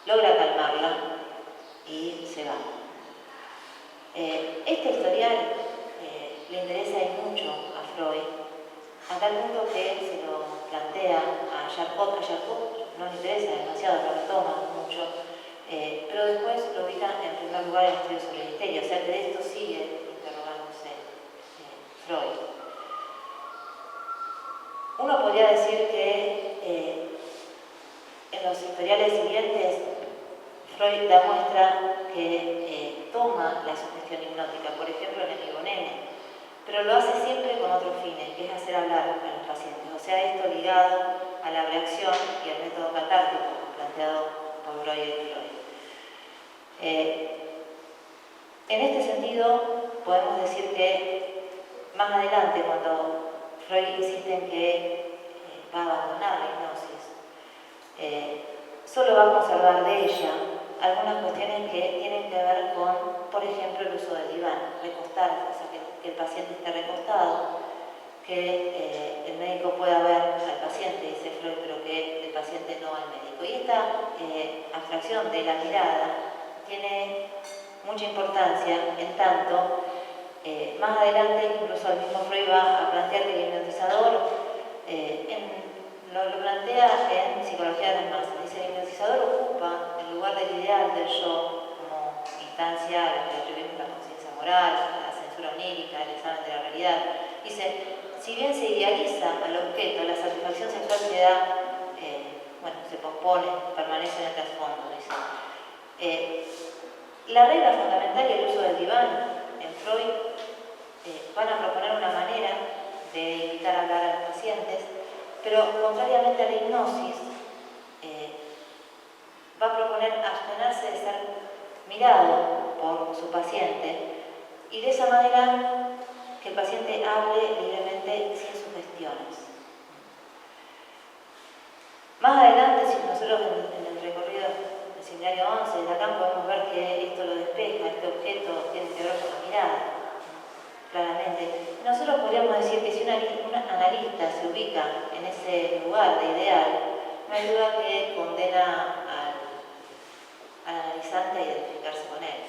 Logra calmarla y se va. Este historial le interesa y mucho a Freud, a tal punto que se lo plantea a Charcot. A Charcot no le interesa demasiado, lo retoma mucho, pero después lo ubica en primer lugar en el estudio sobre el histeria, o sea que de esto sigue interrogándose Freud. Uno podría decir que en los historiales siguientes Freud demuestra que toma la sugestión hipnótica, por ejemplo en el Nene, pero lo hace siempre con otros fines, que es hacer hablar a los pacientes, o sea, esto ligado a la reacción y al método catártico planteado por Breuer y Freud. En este sentido, podemos decir que más adelante, cuando Freud insiste en que va a abandonar la hipnosis, solo va a conservar de ella algunas cuestiones que tienen que ver con, por ejemplo, el uso del diván, recostarse, o sea, que el paciente esté recostado, que el médico pueda ver al paciente, dice Freud, pero que el paciente no al médico. Y esta abstracción de la mirada tiene mucha importancia, en tanto, más adelante, incluso el mismo Freud va a plantear que el hipnotizador lo plantea en Psicología de las Masas. Dice, el hipnotizador ocupa el lugar del ideal del yo como instancia a la que atribuimos la conciencia moral, la censura onírica, el examen de la realidad. Dice, si bien se idealiza al objeto, la satisfacción sexual se da, se pospone, permanece en el trasfondo. La regla fundamental y el uso del diván en Freud van a proponer una manera de evitar hablar a los pacientes, pero contrariamente a la hipnosis, va a proponer abstenerse de ser mirado por su paciente y de esa manera que el paciente hable libremente sin sugestiones. Más adelante, si nosotros en el recorrido seminario 11 de Lacan podemos ver que esto lo despeja, este objeto tiene que ver con la mirada, claramente. Nosotros podríamos decir que si un analista se ubica en ese lugar de ideal, no hay duda que condena al analizante a identificarse con él.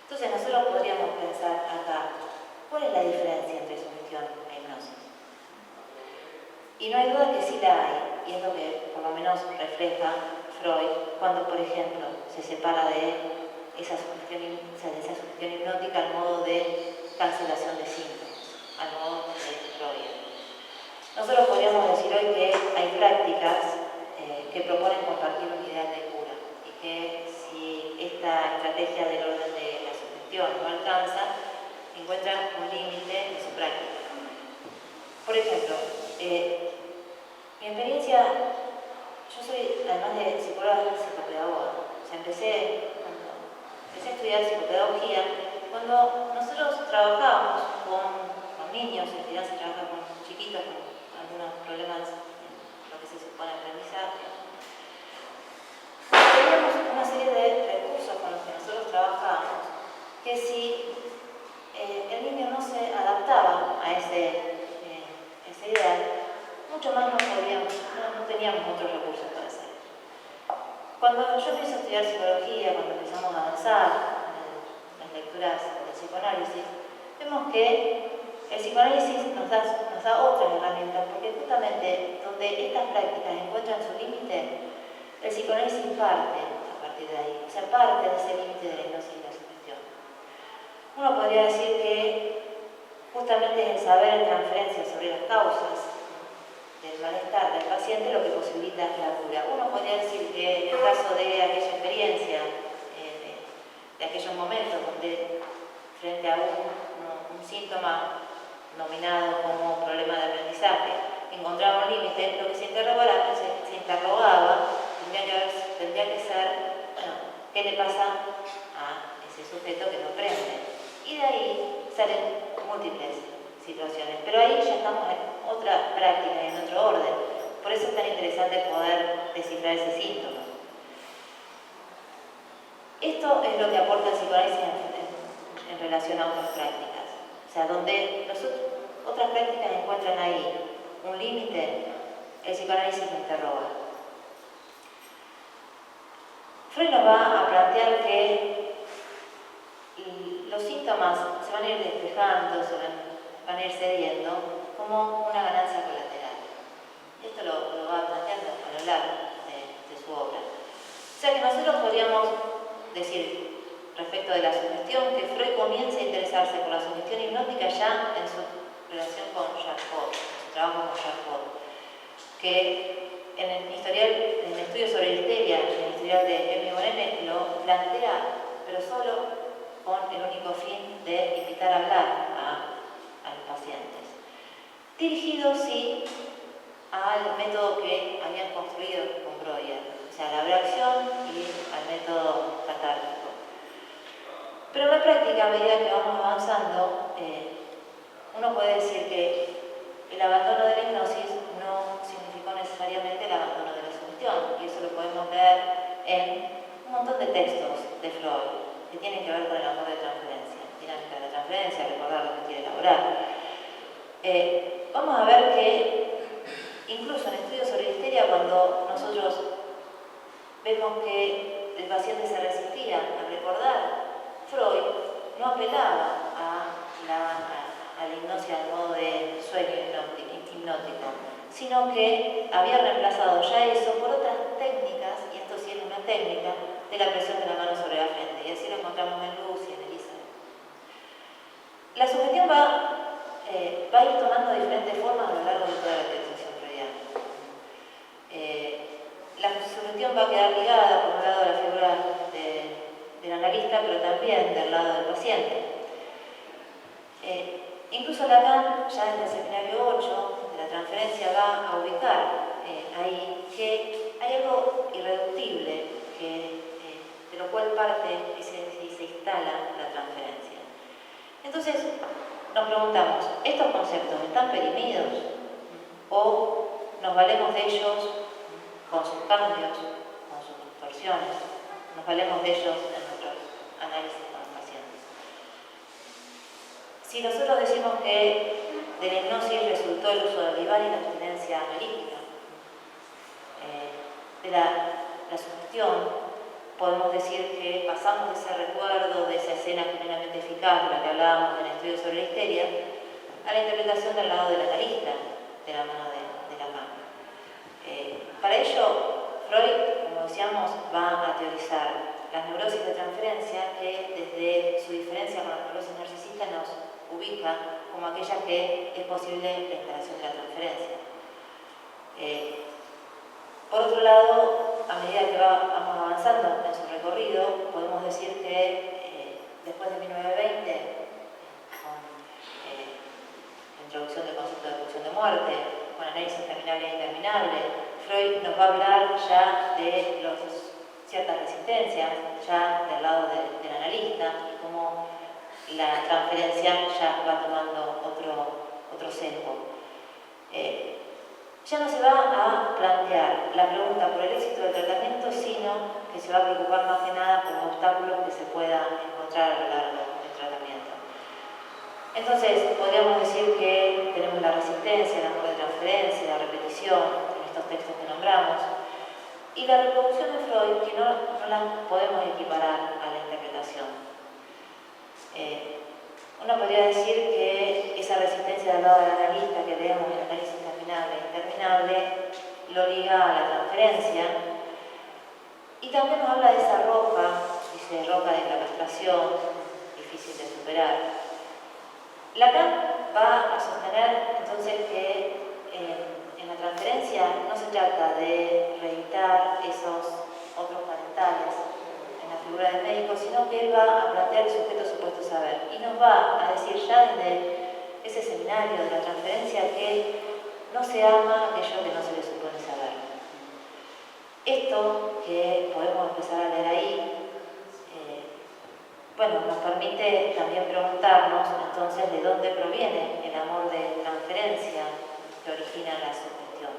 Entonces nosotros podríamos pensar acá, ¿cuál es la diferencia entre sugestión e hipnosis? Y no hay duda que sí la hay, y es lo que por lo menos refleja Freud cuando, por ejemplo, se separa de esa sugestión hipnótica al modo de cancelación de síntomas, al modo de Freud. Nosotros podríamos decir hoy que hay prácticas que proponen compartir un ideal de cura y que si esta estrategia del orden de la sugestión no alcanza, encuentran un límite en su práctica. Por ejemplo, mi experiencia, yo soy, además de psicóloga, psicopedagoga. O sea, empecé a estudiar psicopedagogía cuando nosotros trabajábamos con niños, en realidad se trabaja con chiquitos con algunos problemas en lo que se supone aprendizaje. Teníamos una serie de recursos con los que nosotros trabajábamos que si el niño no se adaptaba a ese ideal, mucho más no teníamos otros recursos para hacer. Cuando yo empecé a estudiar psicología, cuando empezamos a avanzar en las lecturas del psicoanálisis, vemos que el psicoanálisis nos da otras herramientas, porque justamente donde estas prácticas encuentran su límite, el psicoanálisis parte a partir de ahí, o sea, parte de ese límite de la hipnosis y la sugestión. Uno podría decir que justamente es el saber en transferencia sobre las causas del malestar del paciente lo que posibilita la cura. Uno podría decir que en el caso de aquella experiencia, de aquellos momentos donde frente a un síntoma nominado como problema de aprendizaje, encontraba un límite, lo que se interrogaba tendría que ser, bueno, ¿qué le pasa a ese sujeto que no aprende? Y de ahí salen múltiples situaciones, pero ahí ya estamos en otra práctica, en otro orden. Por eso es tan interesante poder descifrar ese síntoma. Esto es lo que aporta el psicoanálisis en relación a otras prácticas. O sea, donde otras prácticas encuentran ahí un límite, el psicoanálisis lo interroga. Freud nos va a plantear que los síntomas se van a ir despejando, van a ir cediendo como una ganancia colateral. Esto lo va planteando a lo largo de su obra. O sea que nosotros podríamos decir, respecto de la sugestión, que Freud comienza a interesarse por la sugestión hipnótica ya en su relación con Charcot, en su trabajo con Charcot, que en el estudio sobre la histeria, en el historial de Emmy Bonene, lo plantea, pero solo con el único fin de invitar a hablar a los pacientes. Dirigido, sí, al método que habían construido con Breuer, o sea, la reacción y al método catártico. Pero en la práctica, a medida que vamos avanzando, uno puede decir que el abandono de la hipnosis no significó necesariamente el abandono de la sugestión, y eso lo podemos ver en un montón de textos de Freud que tienen que ver con el amor de transferencia, dinámica de la transferencia, recordar lo que quiere elaborar. Vamos a ver que incluso en estudios sobre histeria, cuando nosotros vemos que el paciente se resistía a recordar, Freud no apelaba a la hipnosis al modo de sueño hipnótico, sino que había reemplazado ya eso por otras técnicas, y esto sí es una técnica, de la presión de la mano sobre la frente, y así lo encontramos en Luz y en Elizabeth. La sugestión va a ir tomando diferentes formas a lo largo de toda la teorización freudiana. La sugestión va a quedar ligada, por un lado, a la figura del analista, pero también del lado del paciente. Incluso Lacan, ya en el seminario 8 de la transferencia, va a ubicar ahí que hay algo irreductible de lo cual parte y se instala la transferencia. Entonces, nos preguntamos, ¿estos conceptos están perimidos o nos valemos de ellos con sus cambios, con sus conclusiones, nos valemos de ellos en nuestros análisis con los pacientes. Si nosotros decimos que de la hipnosis resultó el uso del Vival y la abstinencia analítica, de la sugestión, podemos decir que pasamos de ese recuerdo, de esa escena generalmente eficaz, de la que hablábamos en el estudio sobre la histeria, a la interpretación del lado del analista, de la mano de Lacan. Para ello, Freud, como decíamos, va a teorizar las neurosis de transferencia que desde su diferencia con la neurosis narcisista nos ubica como aquella que es posible la instalación de la transferencia. Por otro lado, a medida que vamos avanzando en su recorrido, podemos decir que después de 1920, con la introducción del concepto de pulsión de muerte, con análisis terminable e interminable, Freud nos va a hablar ya de ciertas resistencias, ya del lado del analista, y cómo la transferencia ya va tomando otro sesgo. Ya no se va a plantear la pregunta por el éxito del tratamiento, sino que se va a preocupar más que nada por obstáculos que se puedan encontrar a lo largo del tratamiento. Entonces, podríamos decir que tenemos la resistencia, el amor de transferencia, la repetición, en estos textos que nombramos, y la reproducción de Freud, que no la podemos equiparar a la interpretación. Uno podría decir que esa resistencia del lado del analista que vemos en el análisis terminable e interminable lo liga a la transferencia, y también nos habla de esa roca, dice roca de la castración, difícil de superar. Lacan va a sostener entonces que en la transferencia no se trata de reeditar esos otros parentales en la figura del médico, sino que él va a plantear el sujeto supuesto saber y nos va a decir ya desde ese seminario de la transferencia que no se ama aquello que no se le supone saber. Esto que podemos empezar a leer ahí, nos permite también preguntarnos entonces de dónde proviene el amor de transferencia que origina la sugestión.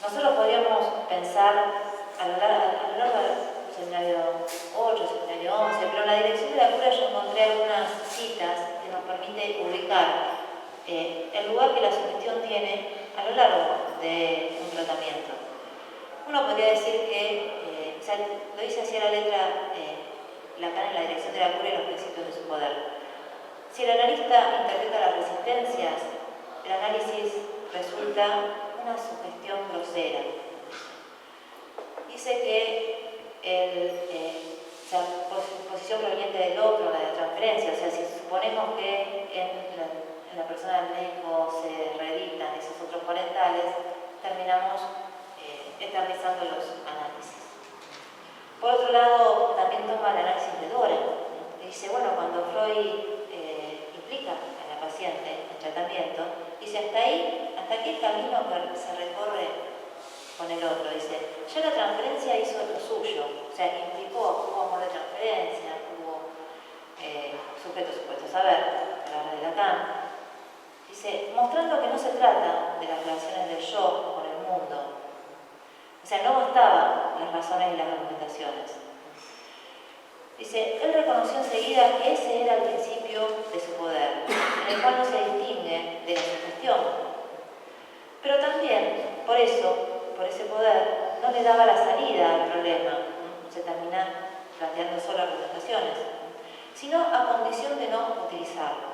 Nosotros podríamos pensar a lo largo del seminario 8, seminario 11, pero en la dirección de la cura yo encontré algunas citas que nos permite ubicar el lugar que la sugestión tiene a lo largo de un tratamiento. Uno podría decir que, lo dice así a la letra Lacan en la dirección de la cura y los principios de su poder. Si el analista interpreta las resistencias, el análisis resulta una sugestión grosera. Dice que la posición proveniente del otro, la de transferencia, o sea, si suponemos que en la persona del médico se reeditan esos otros parentales, terminamos eternizando los análisis. Por otro lado, también toma el análisis de Dora. Dice, cuando Freud implica a la paciente en tratamiento, dice, hasta aquí el camino que se recorre con el otro. Dice, ya la transferencia hizo lo suyo, o sea, hubo amor de transferencia, hubo sujeto supuesto saber, palabra de Lacan. Dice, mostrando que no se trata de las relaciones del yo con el mundo. O sea, no bastaban las razones y las argumentaciones. Dice, él reconoció enseguida que ese era el principio de su poder, en el cual no se distingue de la sugestión. Pero también, por ese poder, no le daba la salida al problema. Se termina planteando solo argumentaciones, sino a condición de no utilizarlo.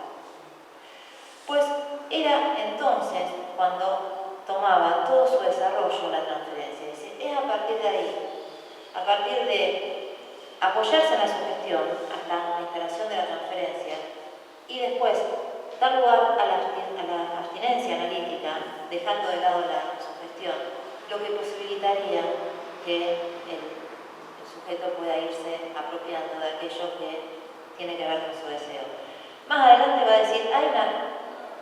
Pues era entonces cuando tomaba todo su desarrollo la transferencia. Es a partir de ahí, a partir de apoyarse en la sugestión hasta la instalación de la transferencia y después dar lugar a la abstinencia analítica, dejando de lado la sugestión, lo que posibilitaría que el sujeto pueda irse apropiando de aquello que tiene que ver con su deseo. Más adelante va a decir, hay una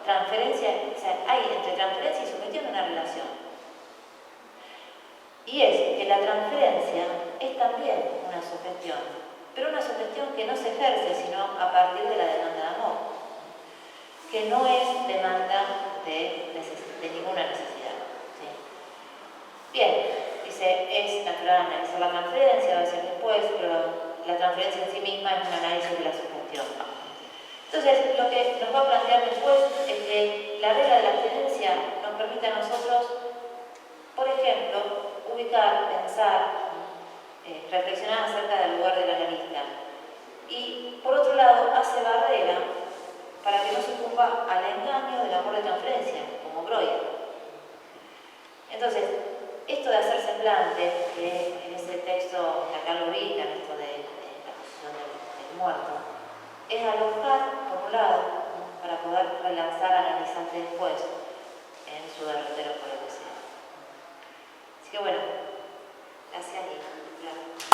transferencia, o sea, hay entre transferencia y sugestión una relación. Y es que la transferencia es también una sugestión, pero una sugestión que no se ejerce sino a partir de la demanda de amor, que no es demanda de ninguna necesidad. ¿Sí? Bien, dice, es natural analizar la transferencia, va a ser después, pero la transferencia en sí misma es un análisis de la sugestión. Entonces, lo que nos va a plantear después es que la regla de la abstinencia nos permite a nosotros, por ejemplo, ubicar, pensar, reflexionar acerca del lugar del analista. Y, por otro lado, hace barrera para que no sucumba al engaño del amor de transferencia, como Breuer. Entonces, esto de hacer semblante, que en ese texto que acá lo ubican, esto de la posición del muerto, es alojar, por un lado, para poder relanzar al analizante después en su derrotero por lo que sea. Así que bueno, gracias y claro.